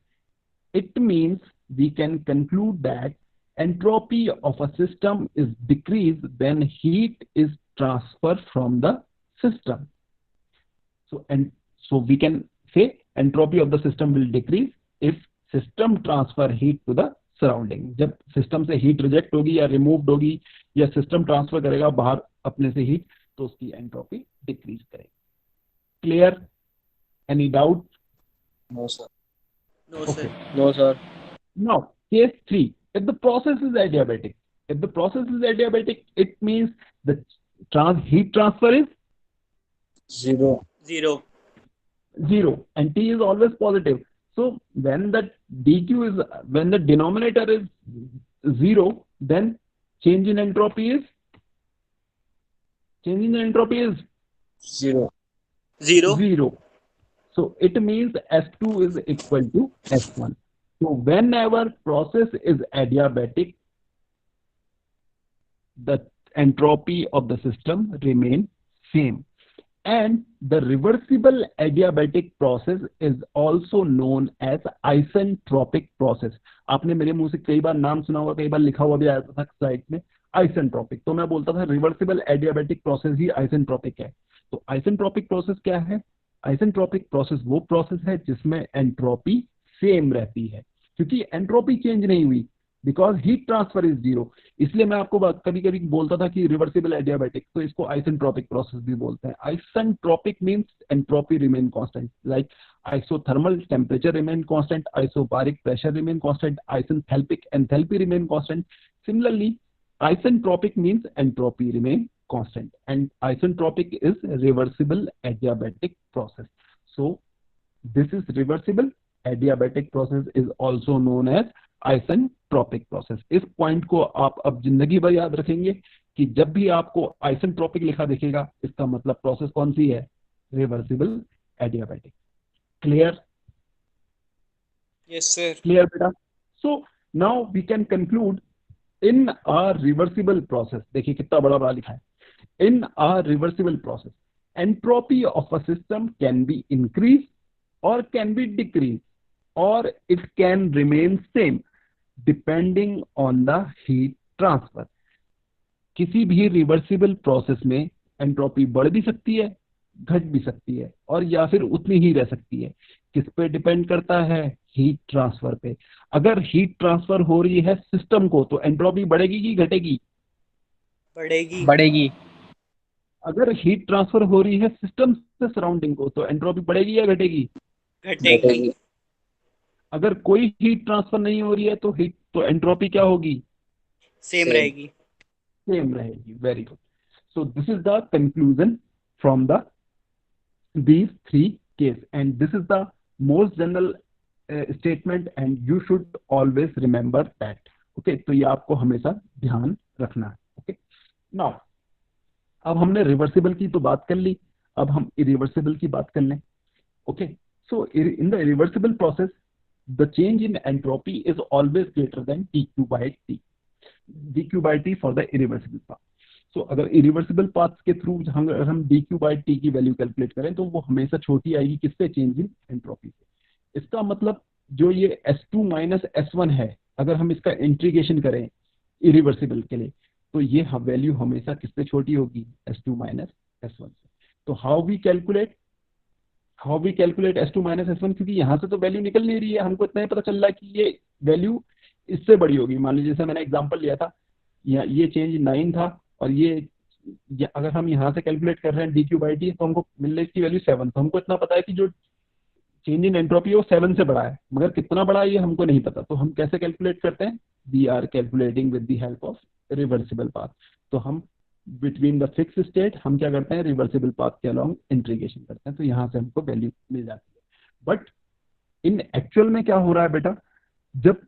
It means we can conclude that entropy of a system is decreased when heat is transferred from the system. So we can say entropy of the system will decrease if system transfer heat to the surrounding. जब system से heat reject होगी या removed होगी या system transfer करेगा बाहर अपने से heat, तो उसकी entropy decrease करेगी। Clear? Any doubt? No, sir. No, sir. Now, case 3. If the process is adiabatic, it means the heat transfer is Zero. zero, and T is always positive. So when the denominator is 0, then change in entropy is zero. So it means S2 is equal to S1. So whenever process is adiabatic, the entropy of the system remain same. And the reversible adiabatic process is also known as isentropic process. आपने मेरे मुंह से कई बार नाम सुना होगा, कई बार लिखा हुआ भी आया था स्लाइड में isentropic, तो मैं बोलता था रिवर्सिबल adiabatic प्रोसेस ही isentropic है। तो isentropic प्रोसेस क्या है? आइसेंट्रोपिक प्रोसेस वो प्रोसेस है जिसमें एंट्रोपी सेम रहती है, क्योंकि एंट्रोपी चेंज नहीं हुई, because heat transfer is zero. इसलिए मैं आपको कभी कभी बोलता था कि रिवर्सिबल एडियाबैटिक, तो इसको आइसेंट्रोपिक प्रोसेस भी बोलते हैं। Isentropic means entropy remain constant, like isothermal temperature remain constant, isobaric pressure remain constant, isenthalpic enthalpy remain constant. Similarly, isentropic means entropy remain constant, and isentropic is reversible adiabatic process. So this is reversible adiabatic process is also known as isentropic process. इस point को आप अब जिंदगी भर याद रखेंगे कि जब भी आपको isentropic लिखा दिखेगा, इसका मतलब प्रोसेस कौन सी है? Reversible adiabatic. Clear? Yes, sir. Clear, beta? So now we can conclude in a reversible process. देखिए कितना बड़ा बड़ा लिखा है। In a reversible process, entropy of a system can be increased or can be decreased, or it can remain same depending on the heat transfer. किसी भी reversible process में entropy बढ़ भी सकती है, घट भी सकती है, और या फिर उतनी ही रह सकती है। किस पे डिपेंड करता है? हीट ट्रांसफर पे। अगर हीट ट्रांसफर हो रही है सिस्टम को तो एंट्रोपी बढ़ेगी कि घटेगी? बढ़ेगी। बढ़ेगी। अगर हीट ट्रांसफर हो रही है सिस्टम से सराउंडिंग को तो एंट्रोपी बढ़ेगी या घटेगी? घटेगी। अगर कोई हीट ट्रांसफर नहीं हो रही है तो एंट्रोपी क्या होगी? सेम रहेगी। सेम रहेगी। Very good. So this is the conclusion from the these three cases, and this is the most general statement, and you should always remember that. Okay, तो ये आपको हमेशा ध्यान रखना है। Okay, now अब हमने रिवर्सिबल की तो बात कर ली, अब हम इरिवर्सिबल की बात कर लें। Okay, so in the irreversible process the change in entropy is always greater than dq by t for the irreversible path. So अगर इरिवर्सिबल पाथ के थ्रू अगर हम dq by t की वैल्यू कैलकुलेट करें तो वो हमेशा छोटी आएगी किससे? चेंज इन एंट्रोपी से। इसका मतलब जो ये S2 माइनस S1 है, अगर हम इसका इंटीग्रेशन करें इरिवर्सिबल के लिए तो ये वैल्यू हमेशा किससे छोटी होगी? S2 माइनस S1 से। तो how we calculate S2 minus S1, क्योंकि यहाँ से तो वैल्यू निकल नहीं रही है, हमको इतना ही पता चल रहा है कि ये वैल्यू इससे बड़ी होगी। मान लीजिए जैसे मैंने एग्जाम्पल लिया था, ये चेंज 9 था और ये अगर हम यहाँ से कैलकुलेट कर रहे हैं dq by t तो हमको मिल रही है इसकी वैल्यू 7। तो हमको इतना पता है कि जो चेंज इन एंट्रोपी है वो 7 से बड़ा है, मगर कितना बड़ा है ये हमको नहीं पता। तो हम कैसे कैलकुलेट करते हैं? We are calculating with the help of reversible path. तो हम बिटवीन द फिक्स स्टेट हम क्या करते हैं? रिवर्सिबल पाथ के अलॉन्ग इंटीग्रेशन करते हैं, तो यहाँ से हमको वैल्यू मिल जाती है। बट इन एक्चुअल में क्या हो रहा है बेटा? जब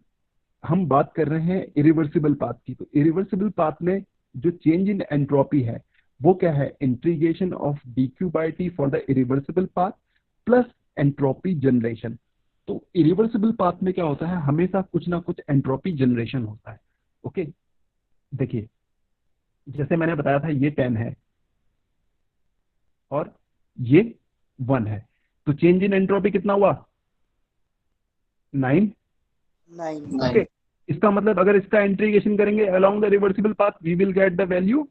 हम बात कर रहे हैं इरिवर्सिबल पाथ की, तो इरिवर्सिबल पाथ में जो चेंज इन एंट्रोपी है वो क्या है? Integration of dq by t for the irreversible path plus entropy generation. तो इरिवर्सिबल पाथ में क्या होता है? हमेशा कुछ ना कुछ एंट्रोपी जनरेशन होता है। ओके, देखिए जैसे मैंने बताया था ये 10 है और ये 1 है, तो चेंज इन एंट्रोपी कितना हुआ? 9। ओके, इसका मतलब अगर इसका इंटीग्रेशन करेंगे along the reversible path we will get the value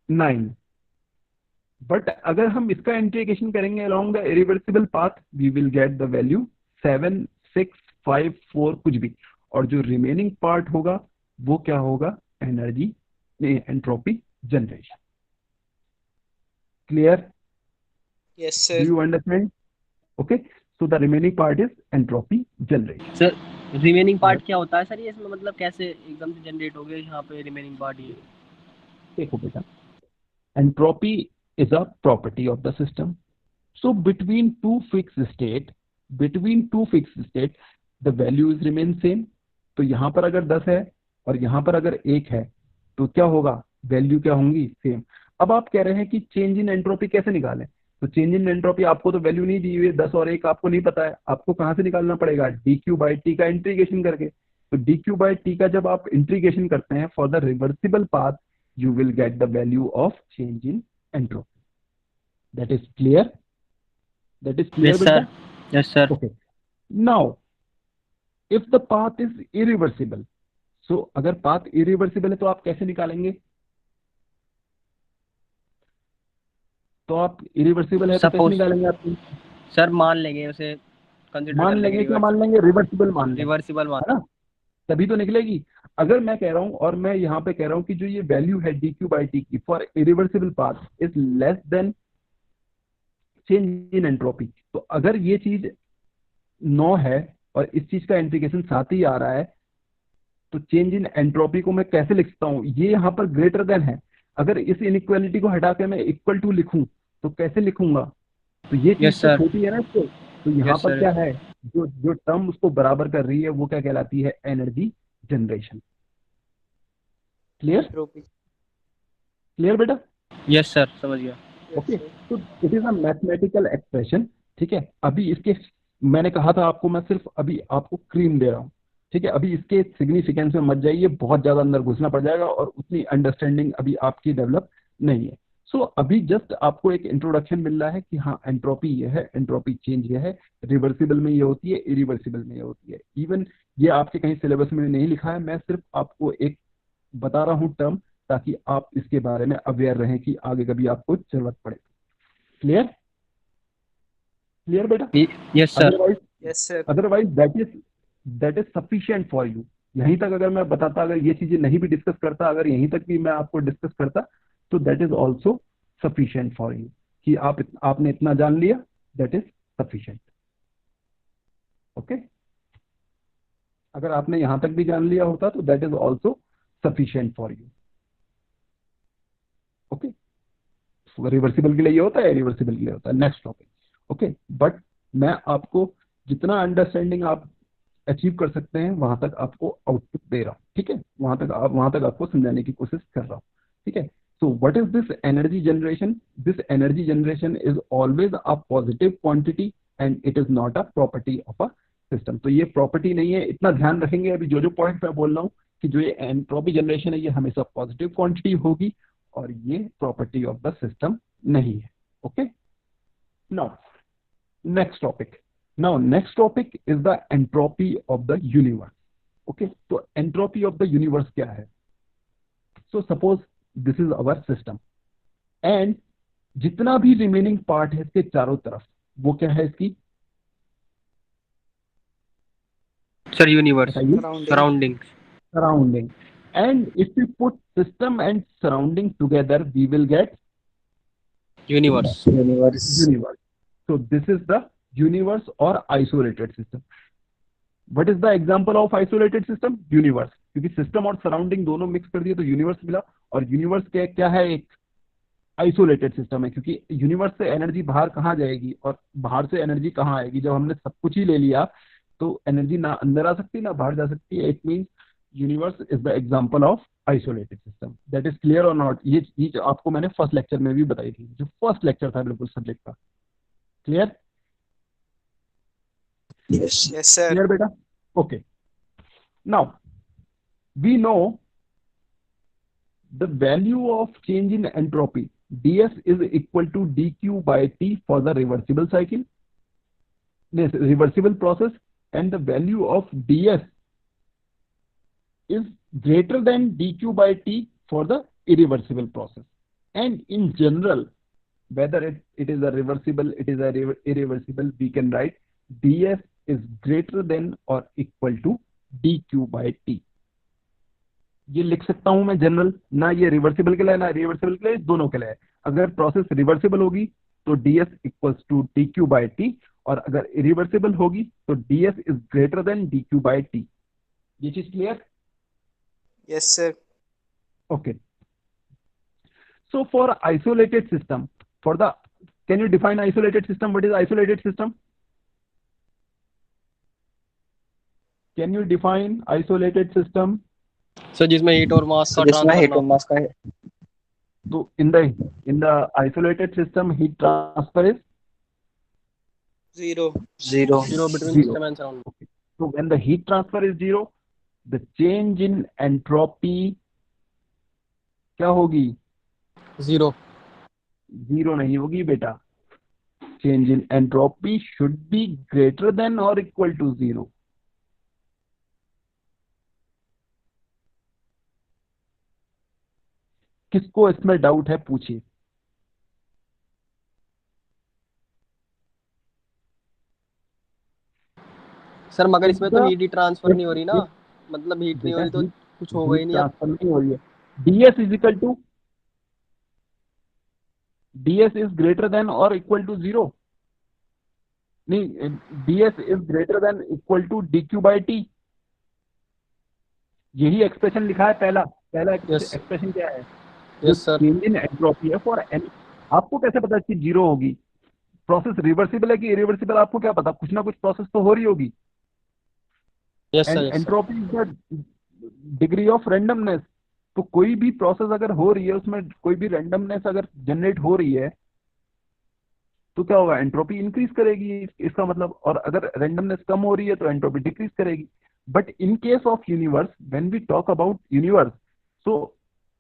9। But अगर हम इसका इंटीग्रेशन करेंगे along the irreversible path we will get the value 7, 6, 5, 4 कुछ भी, और जो रिमेनिंग पार्ट होगा वो क्या होगा? Energy entropy generation. Clear? Yes, Do sir. you understand? Okay, so the remaining part is entropy generation. Sir remaining part क्या होता है सर? ये इसमें मतलब कैसे एकदम से जनरेट हो गया यहाँ पे रिमेनिंग पार्ट? ये देखो बेटा, entropy is a property of the system. So between two fixed state the values remain same. तो यहाँ पर अगर 10 है और यहाँ पर अगर 1 है तो क्या होगा? वैल्यू क्या होंगी? सेम। अब आप कह रहे हैं कि चेंज इन एंट्रोपी कैसे निकालें? तो चेंज इन एंट्रोपी आपको तो वैल्यू नहीं दी हुई है, 10 और 1 आपको नहीं पता है, आपको कहाँ से निकालना पड़ेगा? dq by t का इंटीग्रेशन करके। तो dq by t का जब आप इंटीग्रेशन करते हैं for the reversible path you will get the value of change in entropy. That is clear? Yes sir. Yes sir. Okay. Now if the path is irreversible, so अगर path irreversible है तो आप कैसे निकालेंगे? तो आप irreversible है तो कैसे निकालेंगे आप? सर मान लेंगे उसे, कंसीडर मान लेंगे क्या मान लेंगे? रिवर्सिबल मान लेंगे, रिवर्सिबल मान है ना? तभी तो निकलेगी। अगर मैं कह रहा हूं और मैं यहाँ पे कह रहा हूं कि जो ये वैल्यू है dq/t की for irreversible path is less then change in entropy, तो अगर ये चीज 9 है और इस चीज का इंटीग्रेशन साथ ही आ रहा है, तो चेंज इन एंट्रोपी को मैं कैसे लिख सकता हूँ? ये यहाँ पर ग्रेटर देन है। अगर इस इनइक्वालिटी को हटा के मैं इक्वल टू लिखूं तो कैसे लिखूंगा? तो ये चीज Yes, तो sir. छोटी है ना इसको। तो यहाँ Yes, पर sir. क्या है, जो जो टर्म उसको बराबर कर रही है वो क्या कहलाती है? Energy generation. Clear? Entropy. Clear बेटा? Yes, sir. समझ गया. ओके, तो it is a mathematical expression. ठीक है, अभी इसके मैंने कहा था आपको, मैं सिर्फ अभी आपको क्रीम दे रहा हूँ। ठीक है, अभी इसके सिग्निफिकेंस में मत जाइए, बहुत ज्यादा अंदर घुसना पड़ जाएगा और उतनी अंडरस्टैंडिंग अभी आपकी डेवलप नहीं है। सो अभी जस्ट आपको एक इंट्रोडक्शन मिल रहा है कि हाँ एंट्रोपी ये है, एंट्रोपी चेंज ये है, रिवर्सिबल में ये होती है, इरिवर्सिबल में ये होती है। इवन ये आपके कहीं सिलेबस में नहीं लिखा है, मैं सिर्फ आपको एक बता रहा हूँ टर्म, ताकि आप इसके बारे में अवेयर रहें कि आगे कभी आपको जरूरत पड़े। क्लियर? क्लियर बेटा? Yes, sir. Otherwise yes sir. Otherwise that is sufficient for you. यहीं तक अगर मैं बताता, अगर ये चीजें नहीं भी डिस्कस करता, अगर यहीं तक भी मैं आपको डिस्कस करता, तो that is also sufficient for you कि आपने इतना जान लिया, दैट इज सफिशिएंट। ओके, अगर आपने यहां तक भी जान लिया होता तो that is also sufficient for you. Okay, reversible के लिए ये होता है, रिवर्सिबल के लिए होता है। Next topic. ओके, बट मैं आपको जितना अंडरस्टैंडिंग आप अचीव कर सकते हैं वहां तक आपको आउटपुट दे रहा हूँ। ठीक है, वहां तक आपको समझाने की कोशिश कर रहा हूँ। ठीक है, so what is this energy generation? This energy generation is always a positive quantity and it is not a property of a system. तो ये प्रॉपर्टी नहीं है, इतना ध्यान रखेंगे। अभी जो जो पॉइंट मैं बोल रहा हूँ कि जो ये एंट्रोपी जनरेशन है ये हमेशा पॉजिटिव क्वांटिटी होगी और ये प्रॉपर्टी ऑफ द सिस्टम नहीं है। Okay, now next topic. Now, next topic is the entropy of the universe. Okay, तो entropy of the universe क्या है? So suppose this is our system and जितना भी remaining part है इसके चारों तरफ, वो क्या है इसकी? Sir, universe. बताइए। Surrounding. Surrounding. And if we put system and surrounding together, we will get Universe. universe. So this is the universe or isolated system. What is the example of isolated system? Universe. क्योंकि system और surrounding दोनों mix कर दिए तो universe मिला। और universe क्या है? एक आइसोलेटेड सिस्टम है, क्योंकि यूनिवर्स से एनर्जी बाहर कहाँ जाएगी और बाहर से एनर्जी कहाँ आएगी? जब हमने सब कुछ ही ले लिया तो एनर्जी ना अंदर आ सकती ना बाहर जा सकती है। It means universe is the example of isolated system. That is clear और नॉट? ये चीज आपको मैंने फर्स्ट लेक्चर में भी बताई थी, जो फर्स्ट लेक्चर था बिल्कुल सब्जेक्ट का। क्लियर? Yes sir. क्लियर बेटा? Okay, now we know the value of change in entropy ds is equal to dq by t for the reversible cycle, this reversible process, and the value of ds is greater than dq by t for the irreversible process. And in general, whether it is a reversible, it is a irreversible, we can write ds is greater than or equal to dq by t। ये लिख सकता हूं मैं general, ना ये reversible के लिए ना रिवर्सिबल के लिए, दोनों के लिए। अगर प्रोसेस रिवर्सिबल होगी तो ds equals to dq by t, और अगर इरिवर्सिबल होगी तो ds is greater than dq by t. ये चीज clear? Yes sir. Okay, so for isolated system, for the can you define isolated system? What is isolated system? Can you define isolated system? Sir जिसमें heat और mass का transfer है। तो in the isolated system heat transfer is zero between Zero. system and surrounding. okay. So when the heat transfer is zero, the change in entropy क्या होगी? Zero. Zero नहीं होगी बेटा। change in entropy should be greater than or equal to zero। किसको इसमें doubt है पूछिए। Sir मगर इसमें तो हीट ही ट्रांसफर नहीं हो रही ना। मतलब हीट नहीं हो बेटा रही तो हीट कुछ होगा ही नहीं अब। ट्रांसफर नहीं हो रही है। ds is equal to ds is greater than और इक्वल टू 0, नहीं ds is greater than equal to dq by t. यही एक्सप्रेशन लिखा है, पहला पहला यस एक्सप्रेशन क्या है, जो yes sir. Change in entropy है फॉर एन। आपको कैसे पता कि जीरो होगी? प्रोसेस रिवर्सिबल है कि इरिवर्सिबल, आपको क्या पता? कुछ ना कुछ प्रोसेस तो हो रही होगी। Yes sir and yes sir. Entropy is the degree of randomness. तो कोई भी प्रोसेस अगर हो रही है, उसमें कोई भी रैंडमनेस अगर जनरेट हो रही है, तो क्या होगा? एंट्रोपी इंक्रीज करेगी, इसका मतलब। और अगर रैंडमनेस कम हो रही है तो एंट्रोपी डिक्रीज करेगी। But in case of universe, when we talk about universe, so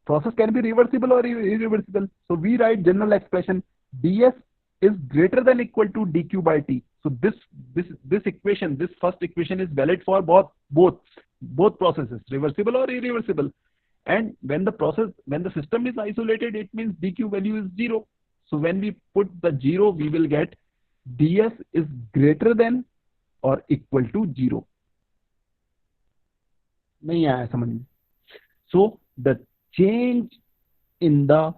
process can be reversible or irreversible. So we write general expression ds is greater than equal to dq by t. So this equation, this first equation is valid for both processes, reversible or irreversible. And when the system is isolated, it means dq value is 0. So when we put the 0, we will get ds is greater than or equal to 0. नहीं आया समझ में? So the change in the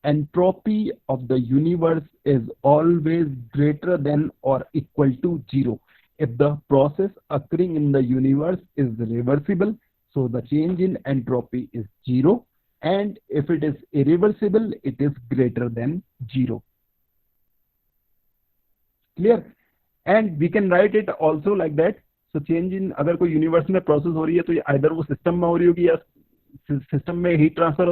entropy of the universe is always greater than or equal to 0 if the process occurring in the universe is reversible. So the change in entropy is 0, and if it is irreversible, it is greater than 0. Clear? And we can write it also like that. So change in, अगर कोई universe में process हो रही है तो ये either वो system में हो रही होगी या सिस्टम में हीट ट्रांसफर।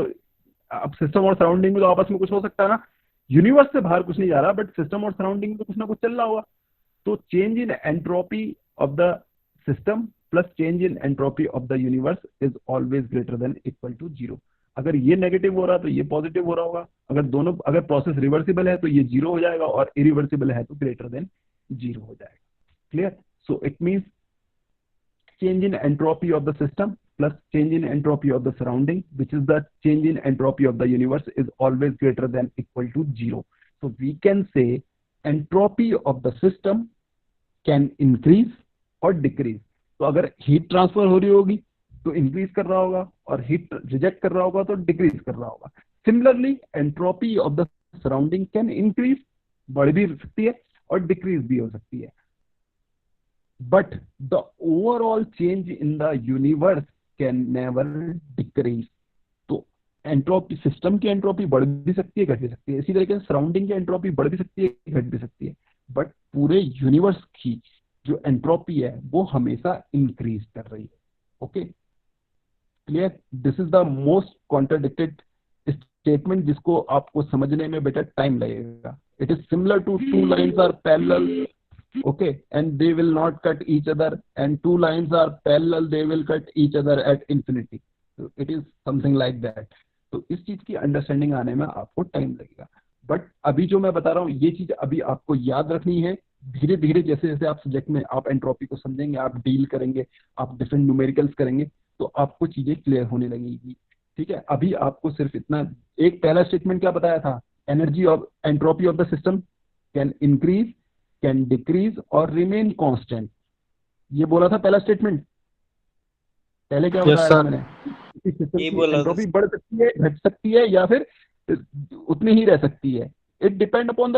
अब सिस्टम और सराउंडिंग में तो आपस में कुछ हो सकता है ना, यूनिवर्स से बाहर कुछ नहीं जा रहा, बट सिस्टम और सराउंडिंग में तो कुछ ना कुछ चल रहा होगा। तो change in entropy of the system plus change in entropy of the universe is always greater than equal to 0। अगर ये नेगेटिव हो रहा तो ये पॉजिटिव हो रहा होगा। अगर प्रोसेस रिवर्सिबल है तो ये 0 हो जाएगा, और इरिवर्सिबल है तो ग्रेटर देन 0 हो जाएगा। Clear? So it means change in entropy of the system plus change in entropy of the surrounding, which is the change in entropy of the universe, is always greater than equal to 0. So we can say entropy of the system can increase or decrease. तो अगर heat transfer हो रही होगी तो increase कर रहा होगा, और हीट रिजेक्ट कर रहा होगा तो डिक्रीज कर रहा होगा। Similarly entropy of the surrounding can increase, बढ़ भी सकती है और डिक्रीज भी हो सकती है। But the overall change in the universe can never decrease. तो एंट्रोपी, सिस्टम की एंट्रोपी बढ़ भी सकती है, घट भी सकती है। इसी तरीके से सराउंडिंग की एंट्रोपी बढ़ भी सकती है, घट भी सकती है। बट पूरे यूनिवर्स की जो एंट्रोपी है वो हमेशा इंक्रीज कर रही है। Okay, clear? This is the most contradicted statement जिसको आपको समझने में बेटा टाइम लगेगा। It is similar to two lines are parallel, okay, and they will not cut each other, and two lines are parallel, they will cut each other at infinity. So it is something like that. तो इस चीज की understanding आने में आपको time लगेगा। But अभी जो मैं बता रहा हूँ ये चीज अभी आपको याद रखनी है। धीरे धीरे जैसे जैसे आप सब्जेक्ट में आप एंट्रोपी को समझेंगे, आप डील करेंगे, आप डिफरेंट न्यूमेरिकल्स करेंगे, तो आपको चीजें क्लियर होने लगेगी। ठीक है, अभी आपको सिर्फ इतना, एक पहला स्टेटमेंट क्या बताया था, energy of entropy of the system can increase, can decrease और रिमेन कांस्टेंट। ये बोला था पहला स्टेटमेंट। पहले क्या यस बताया था सर। मैंने? सिस्टम ये की बोला था। एंट्रोपी बढ़ सकती है, घट सकती है, या फिर उतनी ही रह सकती है। It depend upon the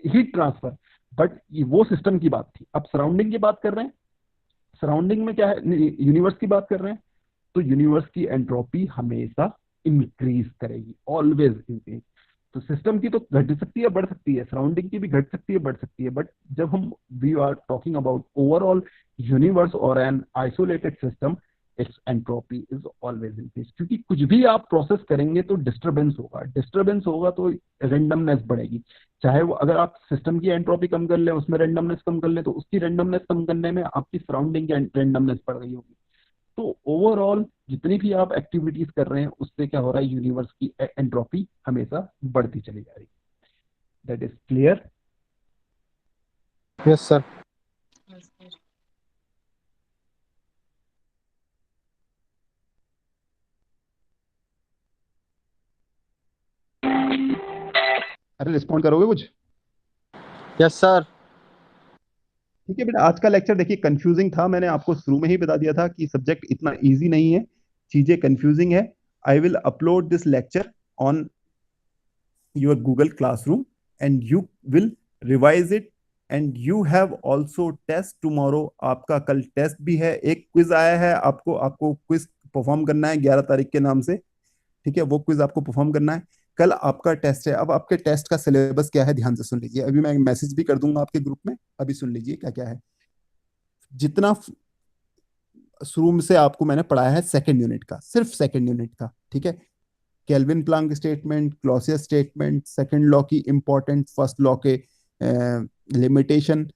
heat transfer. But वो सिस्टम की बात थी। अब सराउंडिंग की बात कर रहे हैं। सराउंडिंग में क्या है, यूनिवर्स की बात कर रहे हैं। तो यूनिवर्स की एंट्रोपी हमेशा इंक्रीज करेगी, ऑलवेज इंक्रीज। तो सिस्टम की तो घट सकती है, बढ़ सकती है, सराउंडिंग की भी घट सकती है, बढ़ सकती है। बट जब हम we are talking about overall universe और an isolated system, it's entropy is always increase. क्योंकि कुछ भी आप प्रोसेस करेंगे तो डिस्टर्बेंस होगा, डिस्टर्बेंस होगा तो रेंडमनेस बढ़ेगी। चाहे वो, अगर आप सिस्टम की एंट्रोपी कम कर ले, उसमें रेंडमनेस कम कर ले, तो उसकी रेंडमनेस कम करने में आपकी सराउंडिंग की रेंडमनेस बढ़ गई होगी। तो ओवरऑल जितनी भी आप एक्टिविटीज कर रहे हैं उससे क्या हो रहा है, यूनिवर्स की एंट्रोपी हमेशा बढ़ती चली जा रही है। That is clear? Yes sir. अरे रिस्पॉन्ड करोगे कुछ? Yes sir. ठीक है बेटा, आज का लेक्चर देखिए कंफ्यूजिंग था, मैंने आपको शुरू में ही बता दिया था कि सब्जेक्ट इतना इजी नहीं है, चीजें कंफ्यूजिंग है। I will upload this lecture on your Google classroom and you will revise it and you have also test tomorrow. आपका कल टेस्ट भी है, एक क्विज आया है आपको, आपको क्विज परफॉर्म करना है 11 तारीख के नाम से। ठीक है, वो क्विज आपको परफॉर्म करना है, कल आपका टेस्ट है। अब आपके टेस्ट का सिलेबस क्या है ध्यान से सुन लीजिए, अभी मैं मैसेज भी कर दूंगा आपके ग्रुप में, अभी सुन लीजिए क्या क्या है। जितना शुरू से आपको मैंने पढ़ाया है सेकंड यूनिट का, सिर्फ सेकंड यूनिट का, ठीक है। Kelvin Planck statement, Clausius statement, second law की इंपॉर्टेंट, फर्स्ट लॉ के limitation,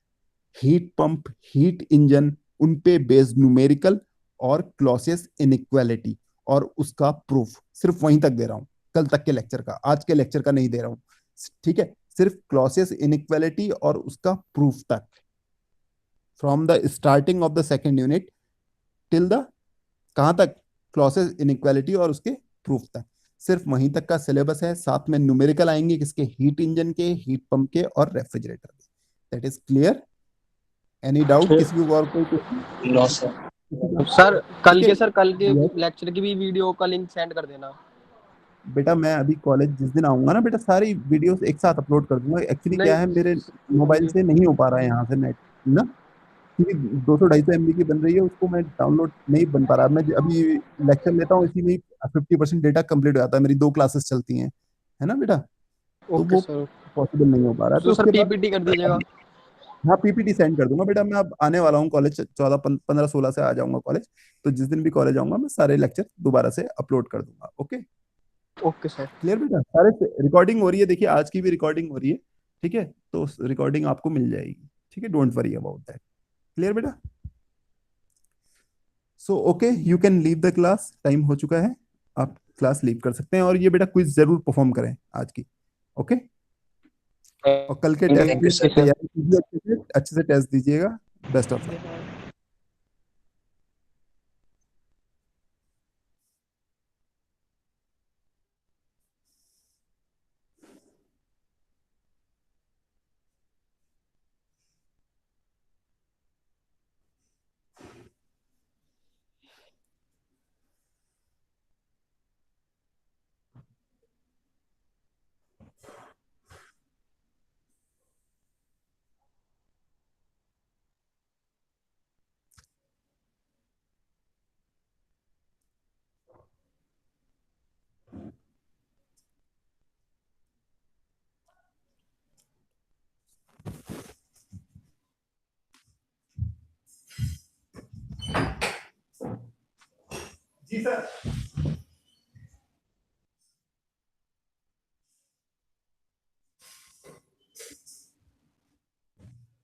heat pump, heat engine, उन पे बेस्ड न्यूमेरिकल और क्लॉसियस इनइक्वालिटी और उसका प्रूफ, सिर्फ वहीं तक दे रहा हूं, कल तक के लेक्चर का, आज के लेक्चर का नहीं दे रहा हूं। ठीक है, सिर्फ क्लॉसियस इनइक्वालिटी और उसका प्रूफ तक, from the starting of the second unit till the कहां तक, क्लॉसियस इनइक्वालिटी और उसके प्रूफ तक, सिर्फ वहीं तक का सिलेबस है। साथ में न्यूमेरिकल आएंगे किसके, हीट इंजन के, हीट पंप के और रेफ्रिजरेटर के। That is clear? Any doubt किसी को और कोई क्वेश्चन? No sir. सर कल ठीक के है। सर कल के Yes. लेक्चर की भी वीडियो का लिंक सेंड कर देना। बेटा मैं अभी कॉलेज जिस दिन आऊंगा ना बेटा, सारी वीडियोस एक साथ अपलोड कर दूंगा। एक्चुअली क्या है, मेरे मोबाइल से नहीं हो पा रहा है यहाँ से नेट ना, क्योंकि 200-250 MB की बन रही है, उसको मैं डाउनलोड नहीं बन पा रहा। मैं अभी लेक्चर लेता हूँ, इसी में 50% डेटा कंप्लीट हो जाता है, मेरी 2 क्लासेस चलती हैं, है ना बेटा, तो ओके वो सर। पॉसिबल नहीं हो पा रहा है। तो तो सर उसके बाद पीपीटी कर दीजिएगा। हाँ पीपीटी सेंड कर दूंगा बेटा। मैं अब आने वाला हूँ कॉलेज, 14-15-16 से आ जाऊंगा कॉलेज, तो जिस दिन भी कॉलेज आऊंगा मैं सारे लेक्चर दोबारा से अपलोड कर दूंगा। Okay, okay sir. क्लियर बेटा? सारे रिकॉर्डिंग हो रही है, देखिए आज की भी रिकॉर्डिंग हो रही है, ठीक है, तो रिकॉर्डिंग आपको मिल जाएगी, ठीक है, don't worry about that. Clear बेटा? So okay, you can leave the class, time हो चुका है, आप क्लास लीव कर सकते हैं। और ये बेटा क्विज जरूर परफॉर्म करें आज की, ओके। और कल के टेस्ट थैंक की यू सर। तैयारी कीजिए, अच्छे से टेस्ट दीजिएगा। Best of luck. जी सर,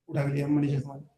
उठा के लिया मनीष कुमार।